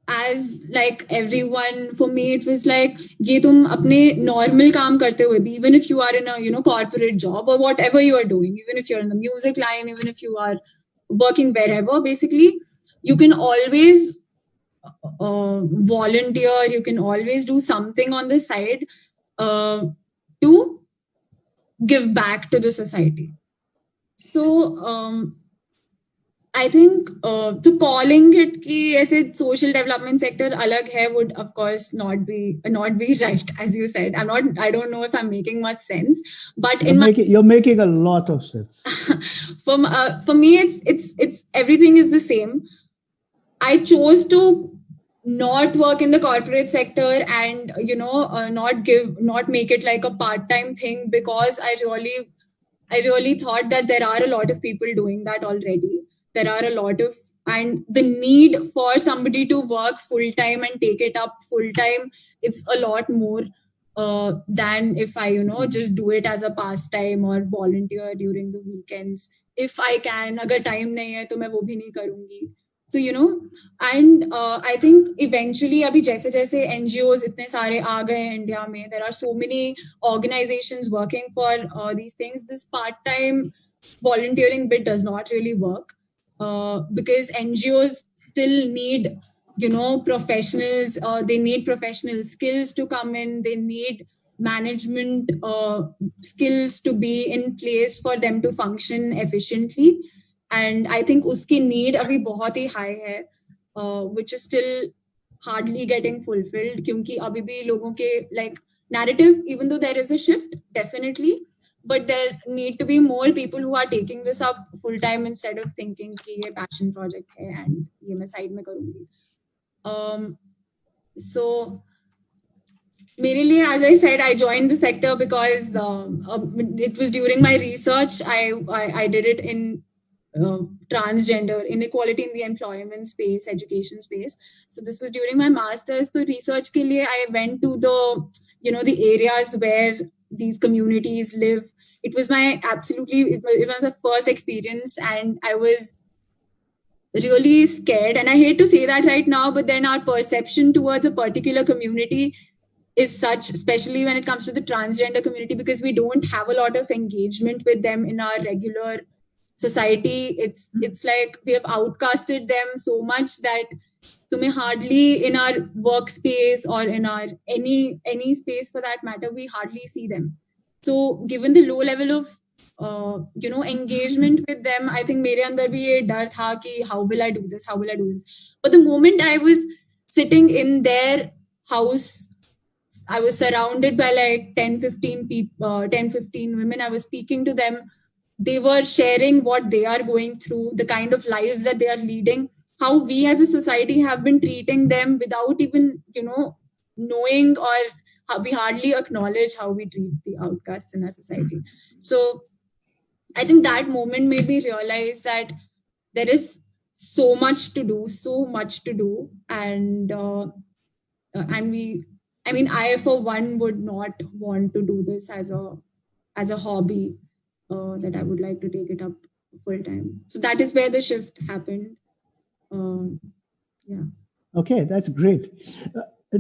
As like everyone, for me it was like, ye tum apne normal kaam karte hue bhi, even if you are in a corporate job or whatever you are doing, even if you're in the music line, even if you are working wherever, basically you can always volunteer, you can always do something on the side to give back to the society. So I think to calling it ki aise social development sector alag hai would of course not be right, as you said. I don't know if I'm making much sense, but you're making a lot of sense. For me it's everything is the same. I chose to not work in the corporate sector and not make it like a part-time thing, because I really thought that there are a lot of people doing that already. There are a lot of, and the need for somebody to work full-time and take it up full-time, it's a lot more than if I just do it as a pastime or volunteer during the weekends. If I can, agar time nahi hai to main wo bhi nahi karungi. So and I think eventually abhi jaise NGOs itne sare aa gaye hain India mein, there are so many organizations working for these things. This part-time volunteering bit does not really work because NGOs still need professionals. They need professional skills to come in. They need management skills to be in place for them to function efficiently. And I think uski need abhi bahut hi high hai, which is still hardly getting fulfilled, kyunki abhi bhi logon ke like narrative, even though there is a shift definitely, but there need to be more people who are taking this up full time instead of thinking ki ye passion project hai and ye main side mein karungi. So mere liye, as I said, I joined the sector because it was during my research. I did it in transgender inequality in the employment space, education space. So this was during my master's. So research ke liye I went to the areas where these communities live. It was it was the first experience, and I was really scared. And I hate to say that right now, but then our perception towards a particular community is such, especially when it comes to the transgender community, because we don't have a lot of engagement with them in our regular society. It's like we have outcasted them so much that tumhe hardly in our workspace or in our any space for that matter, we hardly see them. So given the low level of engagement with them, I think mere andar bhi ye dar tha ki how will I do this, but the moment I was sitting in their house, I was surrounded by like 10-15 people, 10-15 women. I was speaking to them. They were sharing what they are going through, the kind of lives that they are leading, how we as a society have been treating them without even knowing, or how we hardly acknowledge how we treat the outcasts in our society. So I think that moment made me realize that there is so much to do, and I for one would not want to do this as a hobby, that I would like to take it up full time. So that is where the shift happened. Yeah. Okay, that's great.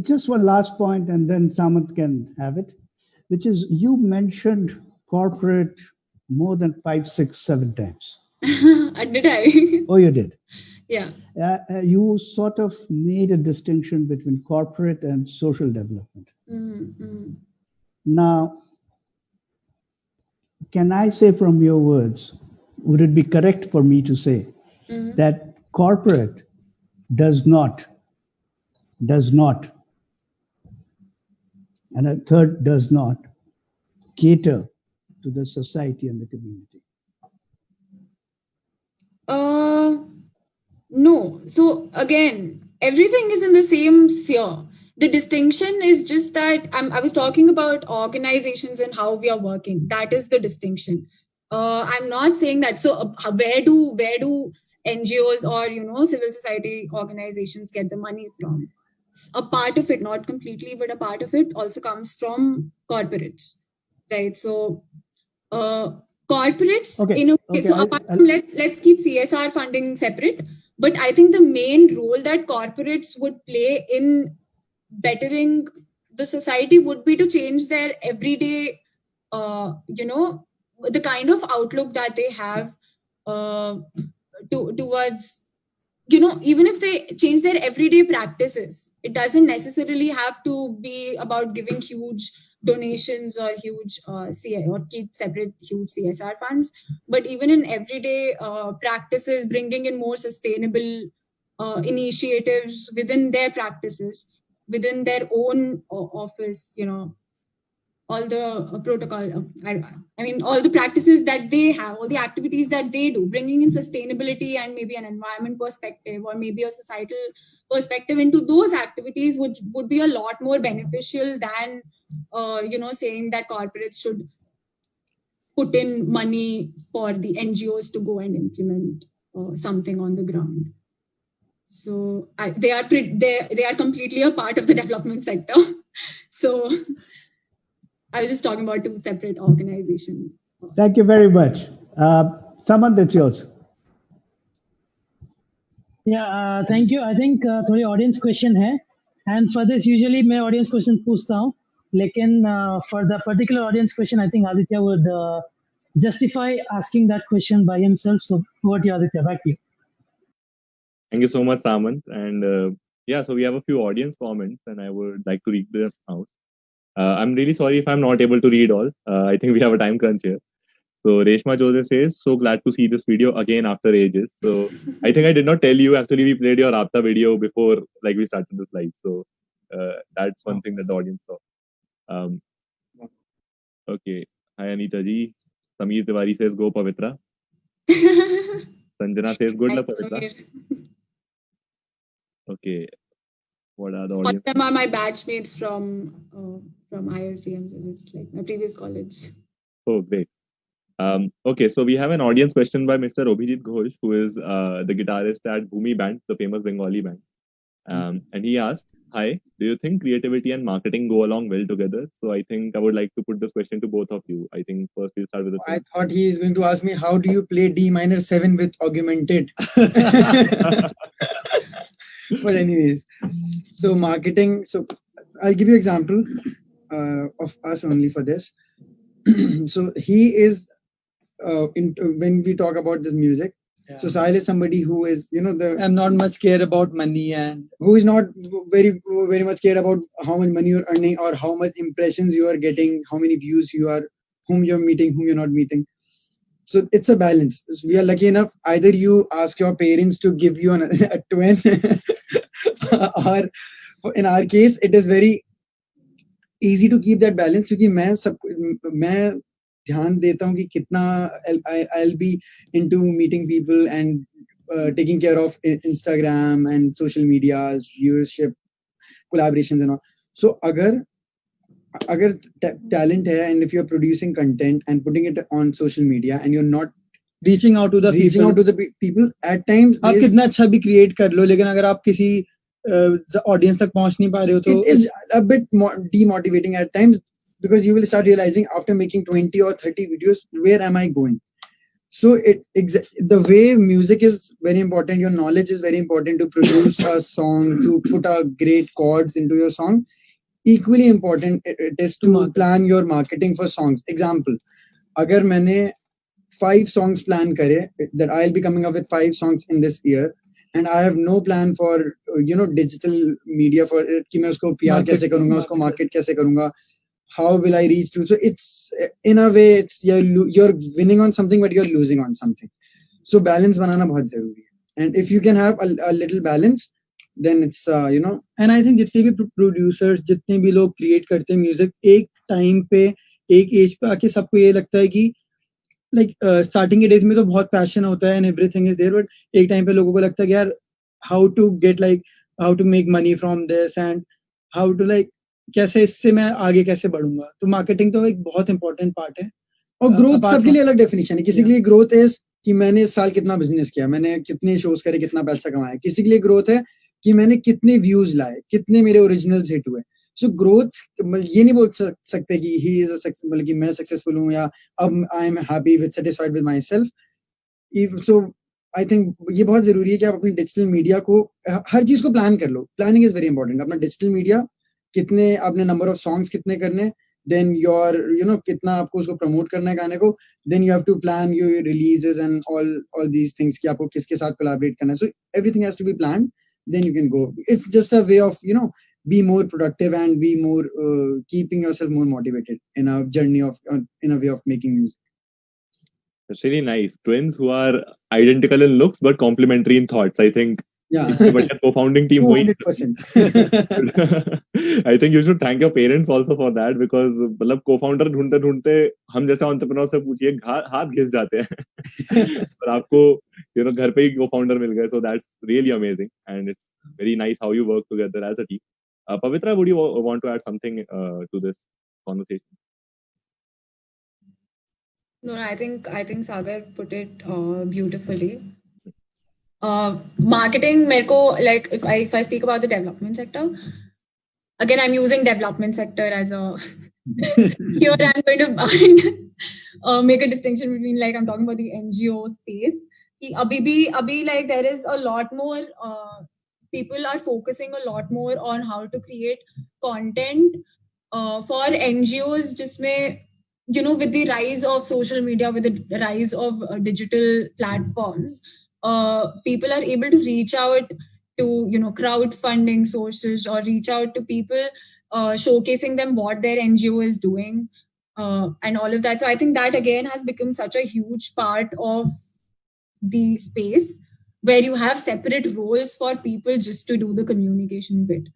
Just one last point, and then Samant can have it, which is you mentioned corporate more than 5, 6, 7 times. Did I? Oh, you did. Yeah. You sort of made a distinction between corporate and social development. Mm-hmm. Now, can I say from your words, would it be correct for me to say Mm-hmm. that corporate does not, and a third does not cater to the society and the community? No. So again, everything is in the same sphere. The distinction is just that I was talking about organizations and how we are working. That is the distinction. I'm not saying that. So where do NGOs or civil society organizations get the money from? A part of it, not completely, but a part of it also comes from corporates, right? So corporates Okay, in a way, okay, so apart from let's keep CSR funding separate, but I think the main role that corporates would play in bettering the society would be to change their everyday the kind of outlook that they have towards even if they change their everyday practices, it doesn't necessarily have to be about giving huge donations or huge or keep separate huge CSR funds, but even in everyday practices, bringing in more sustainable initiatives within their practices, within their own office, all the protocol, I mean, all the practices that they have, all the activities that they do, bringing in sustainability and maybe an environment perspective or maybe a societal perspective into those activities, which would be a lot more beneficial than, saying that corporates should put in money for the NGOs to go and implement something on the ground. So they are completely a part of the development sector. So I was just talking about two separate organizations. Thank you very much. Samant, it's yours. Yeah, thank you. I think थोड़ी audience question है, and for this usually मैं audience question पूछता हूँ, लेकिन for the particular audience question, I think Aditya would justify asking that question by himself. So over to you, Aditya. Back to you. Thank you so much, Samant. And so we have a few audience comments, and I would like to read them out. I'm really sorry if I'm not able to read all. I think we have a time crunch here. So Reshma Jose says, so glad to see this video again after ages. So I think I did not tell you, actually we played your Rapta video before we started this live. So that's one thing that the audience saw. Okay. Hi Anita ji. Sameer Tiwari says, go Pavitra. Sanjana says, good luck Pavitra. Okay. What are the All audience? of them are my batchmates from ISDM, just like my previous college. Oh, great. Okay, so we have an audience question by Mr. Obhijit Ghosh, who is the guitarist at Bhumi Band, the famous Bengali band. And he asked, hi, do you think creativity and marketing go along well together? So I think I would like to put this question to both of you. I think first we'll start with the I thought he is going to ask me, how do you play D minor 7 with augmented? But anyways, so marketing. So I'll give you example of us only for this. So he is when we talk about this music. Yeah. So Sahil is somebody who is, I'm not much care about money, and who is not very much care about how much money you're earning or how much impressions you are getting, how many views you are, whom you're meeting, whom you're not meeting. So it's a balance. So we are lucky enough, either you ask your parents to give you a twin or in our case, it is very easy to keep that balance क्योंकि मैं ध्यान देता हूँ कि कितना I'll be into meeting people and taking care of Instagram and social media, viewership, collaborations and all. So अगर talent hai and if you're producing content and putting it on social media and you're not reaching out to the people at times आप कितना अच्छा भी create कर लो लेकिन अगर आप किसी audience तक पहुंच नहीं पा रहे हो तो it is a bit more demotivating at times because you will start realizing after making 20 or 30 videos, where am I going? So the way music is very important, your knowledge is very important to produce a song, to put a great chords into your song. Equally important it is to plan your marketing for songs. Example, agar maine 5 songs plan kare, that I'll be coming up with 5 songs in this year, and I have no plan for digital media for it, कि मैं उसको PR कैसे करूँगा, उसको market कैसे करूँगा, how will I reach to? So it's, in a way, it's you're winning on something, but you're losing on something. So balance बनाना बहुत जरूरी है. And if you can have a little balance, then it's And I think जितने भी producers, जितने भी लोग create करते हैं music, एक time पे, एक age पे आके सबको ये लगता है कि like starting के days में तो बहुत passion होता है and everything is there, but एक time पे लोगों को लगता है कि यार how to get like how to make money from this and how to like कैसे इससे मैं आगे कैसे बढ़ूंगा. तो marketing तो एक बहुत important part है. और ग्रोथ सबके लिए अलग डेफिनेशन है. किसी के लिए ग्रोथ इज कि मैंने इस साल कितना बिजनेस किया, मैंने कितने शोज करे, कितना पैसा कमाया. किसी के लिए ग्रोथ है कि मैंने कितने व्यूज लाए, कितने मेरे ओरिजिनल्स हिट हुए. सो ग्रोथ ये नहीं बोल सकते कि ही इज मतलब कि मैं सक्सेसफुल हूँ या अब I am happy with satisfied with my self. So I think ये बहुत जरूरी है कि आप अपनी डिजिटल मीडिया को हर चीज को प्लान कर लो. Planning is very important. अपना डिजिटल मीडिया कितने, आपने नंबर ऑफ सॉन्ग्स कितने करने, then your कितना आपको उसको प्रमोट करना है गाने को, then you have to plan your releases and all these things कि आपको किसके साथ collaborate करना है. So everything has to be planned, then you can go. It's just a way of be more productive and be more keeping yourself more motivated in a journey of in a way of making music. That's really nice. Twins who are identical in looks but complementary in thoughts. I think Yeah. but your co-founding team 200%. I think you should thank your parents also for that, because मतलब co-founder ढूंढते ढूंढते हम जैसे entrepreneur से पूछिए हाथ घिस जाते हैं पर आपको घर पे ही co-founder मिल गए. So that's really amazing and it's very nice how you work together as a team. Pavitra, would you want to add something to this conversation? No, I think Sagar put it beautifully. Marketing, मेरे को, like if I speak about the development sector, again I'm using development sector as a here I'm going to make a distinction between, like, I'm talking about the NGO space. कि अभी like there is a lot more people are focusing a lot more on how to create content for NGOs जिसमें with the rise of social media, with the rise of digital platforms, people are able to reach out to crowdfunding sources or reach out to people, showcasing them what their NGO is doing, and all of that. So I think that again has become such a huge part of the space where you have separate roles for people just to do the communication bit.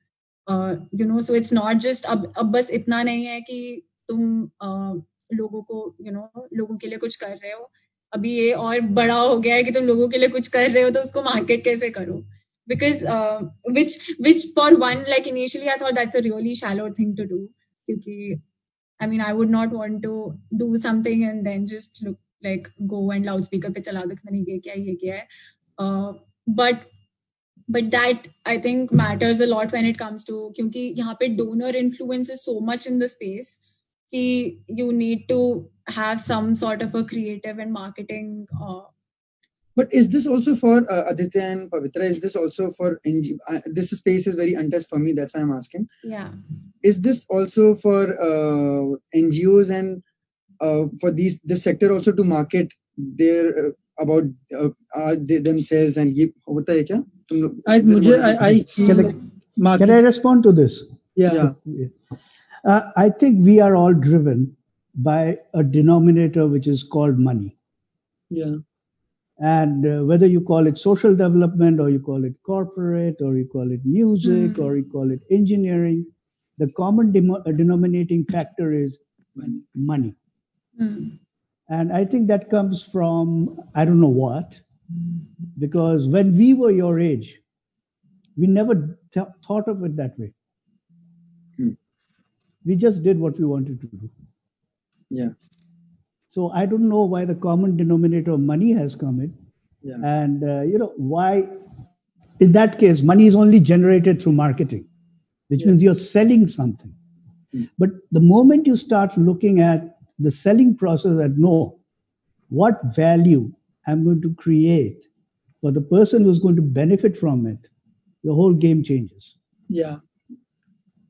So it's not just अब बस इतना नहीं है कि तुम लोगों को लोगों के लिए कुछ कर रहे हो. अभी ये और बड़ा हो गया है कि तुम लोगों के लिए कुछ कर रहे हो तो उसको मार्केट कैसे करो. Because which for one, like initially I thought that's a really shallow thing to do. क्योंकि I mean I would not want to do something and then just look like go and loudspeaker पे चला दो कि मैंने ये किया है. But that I think matters a lot when it comes to, क्योंकि यहाँ पे donor influence is so much in the space कि you need to have some sort of a creative and marketing. But is this also for Aditya and Pavitra? Is this also for NGO? This space is very untouched for me. That's why I'm asking. Yeah. Is this also for NGOs and for this sector also to market their about themselves and ये होता है क्या? I feel Can I respond to this? Yeah. I think we are all driven by a denominator which is called money. Yeah. And whether you call it social development or you call it corporate or you call it music or you call it engineering, the common denominating factor is money. And I think that comes from, I don't know what, because when we were your age, we never thought of it that way. We just did what we wanted to do. Yeah. So I don't know why the common denominator of money has come in. Yeah. And why, in that case, money is only generated through marketing, which means you're selling something. But the moment you start looking at the selling process, that no, what value I'm going to create for the person who's going to benefit from it, the whole game changes. Yeah.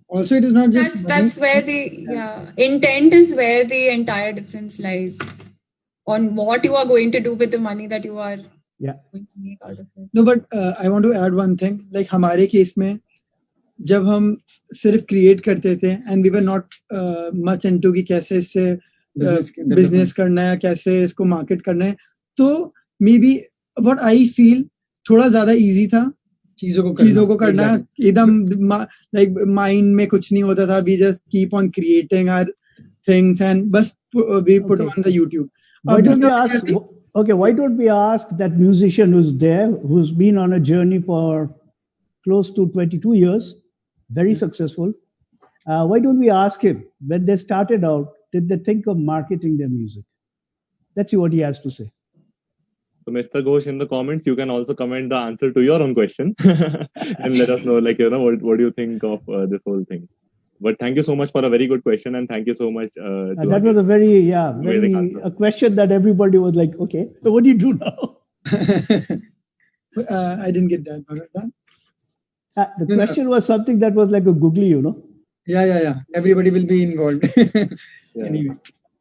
Also, it is not just That's where the intent is where the entire difference lies on what you are going to do with the money that you are Yeah. going to make out of it. No, but I want to add one thing. Like हमारे case में जब हम सिर्फ create करते थे and we were not much into कि कैसे इससे बिजनेस करना है, कैसे इसको मार्केट करना है, तो may be what I feel थोड़ा ज्यादा इजी था चीजों को करना एकदम लाइक माइंड में कुछ नहीं होता था. We just keep on creating our things and बस we put on the YouTube. Why don't we ask? Okay, why don't we ask that musician who's there, who's been on a journey for close to 22 years, very successful? Why don't we ask him when they started out, did they think of marketing their music? Let's see what he has to say. So, Mr. Ghosh, in the comments, you can also comment the answer to your own question and let us know, like, what do you think of this whole thing. But thank you so much for a very good question, and thank you so much. That was a very a question that everybody was like, okay, so what do you do now? I didn't get that. What was that? The question was something that was like a googly, Yeah. Everybody will be involved. Anyway.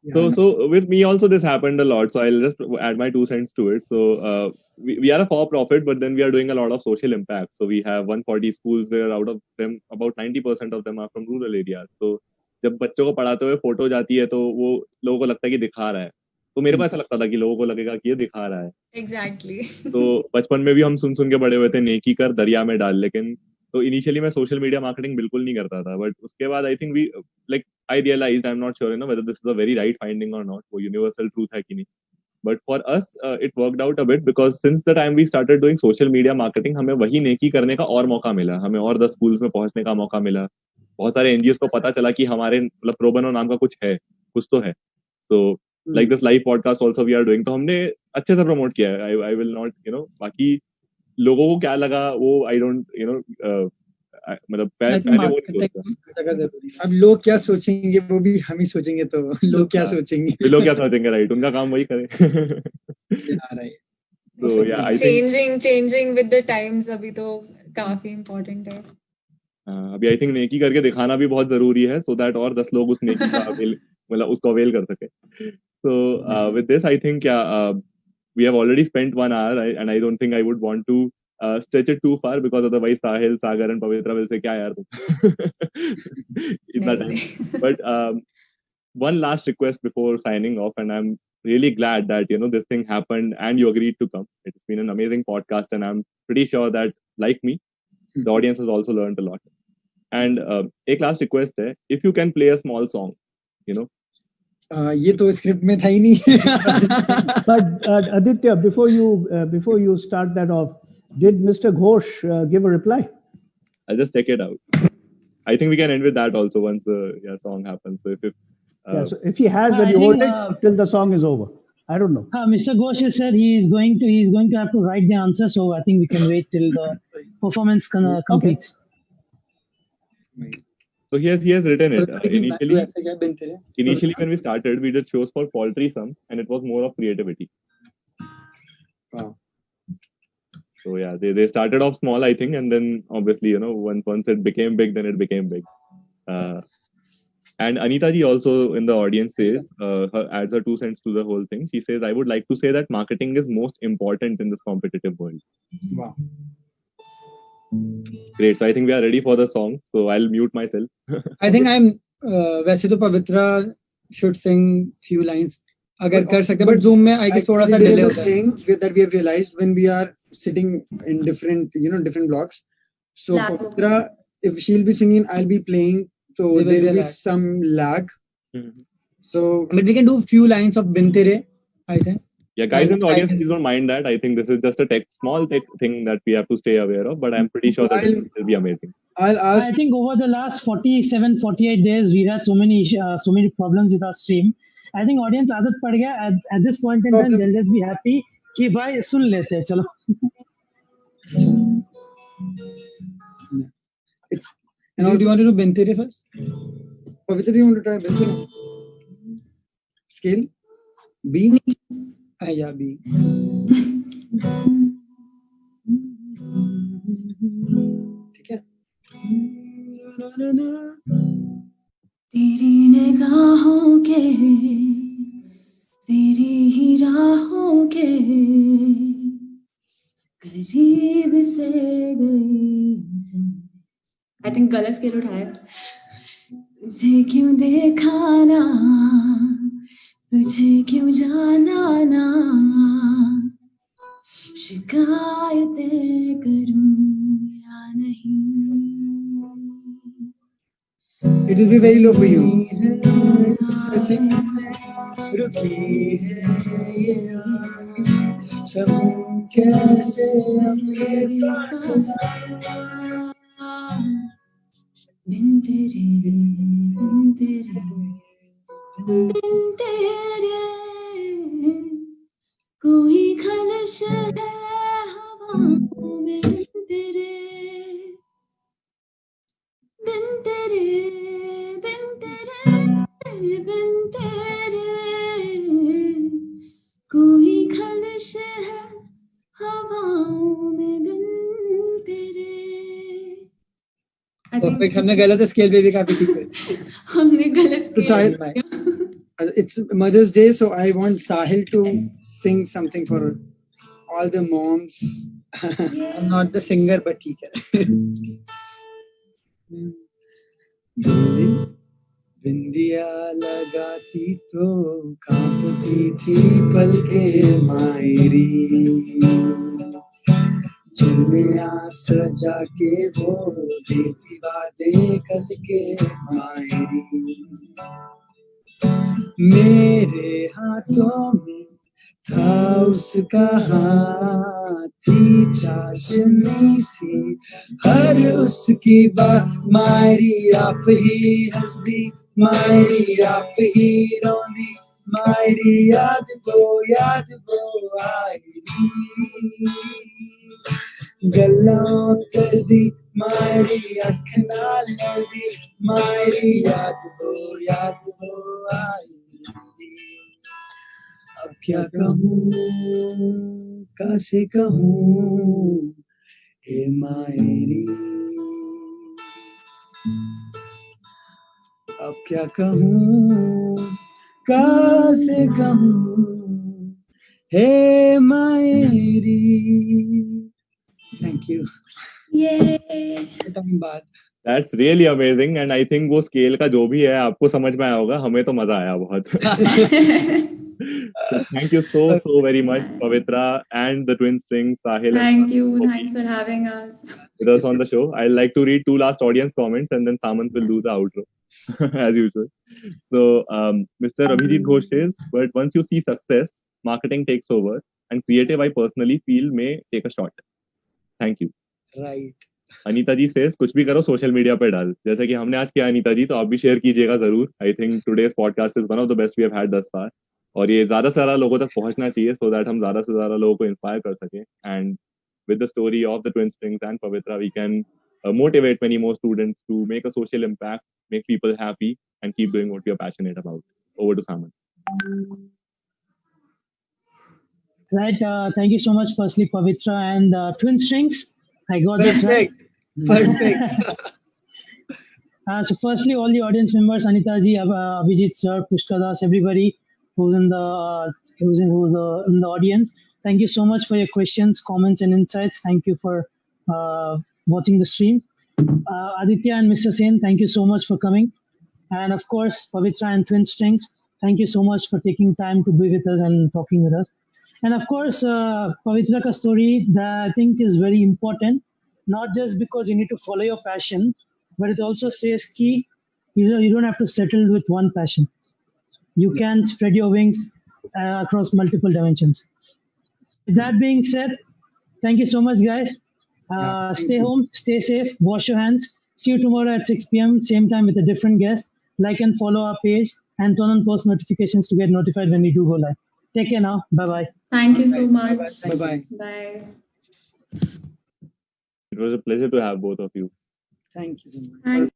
Yeah. So with me also this happened a lot. So I'll just add my 2 cents to it. So we are a for-profit, but then we are doing a lot of social impact. So we have 140 schools where out of them, about 90% of them are from rural areas. So जब बच्चों को पढ़ाते हुए photo जाती है तो वो लोगों को लगता है कि दिखा रहा है. तो मेरे को ऐसा लगता था कि लोगों को लगेगा कि ये दिखा रहा है. Exactly. तो बचपन में भी हम सुन के बड़े हुए थे नेकी कर दरिया में डाल. लेकिन तो इनिशियली मैं सोशल मीडिया मार्केटिंग बिल्कुल नहीं करता था. बट उसके बाद I think we like I realized, I'm not sure whether this is a very right finding or not, वो universal truth है कि नहीं. But for us, it worked out a bit because since the time we started doing social media marketing, हमें वही नेकी करने का और मौका मिला. हमें और 10 schools में पहुंचने का मौका मिला. बहुत सारे NGOs को पता चला कि हमारे मतलब प्रो बोनो नाम का कुछ है, कुछ तो है. So like this live podcast also we are doing. तो हमने अच्छे से प्रमोट किया है. I will not, बाकी लोगों को क्या लगा वो I don't, मतलब पहले वो नहीं सोचता. अब लोग क्या सोचेंगे वो भी हम ही सोचेंगे तो लोग क्या सोचेंगे राइट. उनका काम वही करे. So yeah, I think changing with the times अभी तो काफी important है. अभी आई थिंक नेकी करके दिखाना भी बहुत जरूरी है so that और 10 लोग उस नेकी का मतलब उसको अवेल कर सके. So with this I think we have already spent 1 hour and I don't think I would want to stretch it too far because otherwise Sahil, Sagar and Pavitra will say क्या यार तुम इतना time. But one last request before signing off, and I'm really glad that this thing happened and you agreed to come. It's been an amazing podcast and I'm pretty sure that like me the audience has also learned a lot. And एक last request है, if you can play a small song, ये तो script में था ही नहीं. But Aditya, before you start that off, did Mr. Ghosh give a reply? I'll just check it out. I think we can end with that also once the song happens. So so if he has, then you hold it till the song is over. I don't know. Mr. Ghosh has said he's going to have to write the answer, so I think we can wait till the performance completes. So he has written it. Initially when we started, we did shows for poultry some, and it was more of creativity. Wow. So yeah, they started off small, I think, and then obviously, once it became big, then it became big. And Anita ji also in the audience says, adds her 2 cents to the whole thing. She says, I would like to say that marketing is most important in this competitive world. Wow. Great. So I think we are ready for the song. So I'll mute myself. I think वैसे तो Pavitra should sing few lines. अगर कर सकते हैं, but Zoom में I guess थोड़ा सा delay होता है. Thing that we have realized when we are sitting in different blocks. So Pavitra, if she'll be singing, I'll be playing. So there will be some lag. Mm-hmm. So, but we can do few lines of Bintere, I think. Yeah, guys in the audience, please don't mind that. I think this is just a small tech thing that we have to stay aware of, but I'm pretty sure that it will be amazing. I'll ask. I think over the last 47, 48 days, we had so many problems with our stream. I think audience आदत पड़ गया. At this point in time, they'll just be happy कि भाई सुन लेते हैं, चलो. Do you want to do Bintere first? Pavitra, do you want to try Bintere? Scale? B? Yeah, B. ठीक है? तेरी निगाहों के तेरी ही राहों के करीब से गई आई थिंक गलत स्केल उठाया तुझे क्यों देखा ना तुझे क्यों जाना ना शिकायतें करूं या नहीं It will be very low for you. रुकी है ये आँख, सब कैसे अपने पास बिन तेरे बिन तेरे बिन तेरे कोई खलश है हवाओं में बिन तेरे बिन तेरे बिन तेरे बिन तेरे कोई खलश है हवाओं में बिन तेरे I think परफेक्ट, हमने गलत स्केल पे भी काफी ठीक है. हमने गलत तो scale शायद- किया। It's Mother's Day, so I want Sahil to sing something for all the moms. I'm not the singer, but ठीक है. बिंदिया लगाती तो कांपती थी पलके मायरी, चुनिया सजा के वो देती वादे कल के मायरी. मेरे हाथों में था उसका हाथी चाशनी सी, हर उसकी बात मायरी आप ही हंसदी, मायरी आप ही रोंदी, मायरी याद वो आई गल्ला कर दी, मायरी अख नाल लड़ी, मायरी याद वो आई. अब क्या कहूँ कैसे कहूँ ए मायरी, अब क्या कहूँ कैसे कहूँ हे मायरी. Thank you. Yay! टाइम बाद. That's really amazing, and I think वो scale का जो भी है आपको समझ में आया होगा, हमें तो मजा आया बहुत. So thank you so very much, Pavitra and the Twin Strings, Sahil and Thank you. for Thanks for having us. with us on the show. I'd like to read 2 last audience comments and then Samant will do the outro as usual. So Mr. Abhijit Ghosh says, but once you see success, marketing takes over and creative I personally feel may take a shot. Thank you. Right. Anita ji says कुछ भी करो social media पे डाल, जैसे कि हमने आज किया अनीता जी, तो आप भी शेयर कीजिएगा जरूर. I think today's podcast is one of the best we have had thus far, और ये ज्यादा से ज्यादा लोगों तक पहुंचना चाहिए सो दैट हम ज्यादा से ज्यादा लोगों को इंस्पायर कर सकें. And with the story of the Twin Strings and Pavitra, we can motivate many more students to make a social impact, make people happy, and keep doing what we are passionate about. Over to Samant. Right. Thank you so much, firstly, Pavitra and Twin Strings. I got that right. Perfect. So, firstly, all the audience members, Anita ji, Abhijit sir, Pushkar Das, everybody who's in the audience. Thank you so much for your questions, comments, and insights. Thank you for watching the stream. Aditya and Mr. Sen, thank you so much for coming. And of course, Pavitra and Twin Strings, thank you so much for taking time to be with us and talking with us. And of course, Pavitra ka story that I think is very important, not just because you need to follow your passion, but it also says ki you don't have to settle with one passion. You can spread your wings across multiple dimensions. With that being said, thank you so much, guys. Stay home, stay safe, wash your hands. See you tomorrow at 6 p.m. same time with a different guest. Like and follow our page and turn on post notifications to get notified when we do go live. Take care now. Bye-bye. Thank you so much. Bye-bye. Bye. It was a pleasure to have both of you. Thank you so much. Thank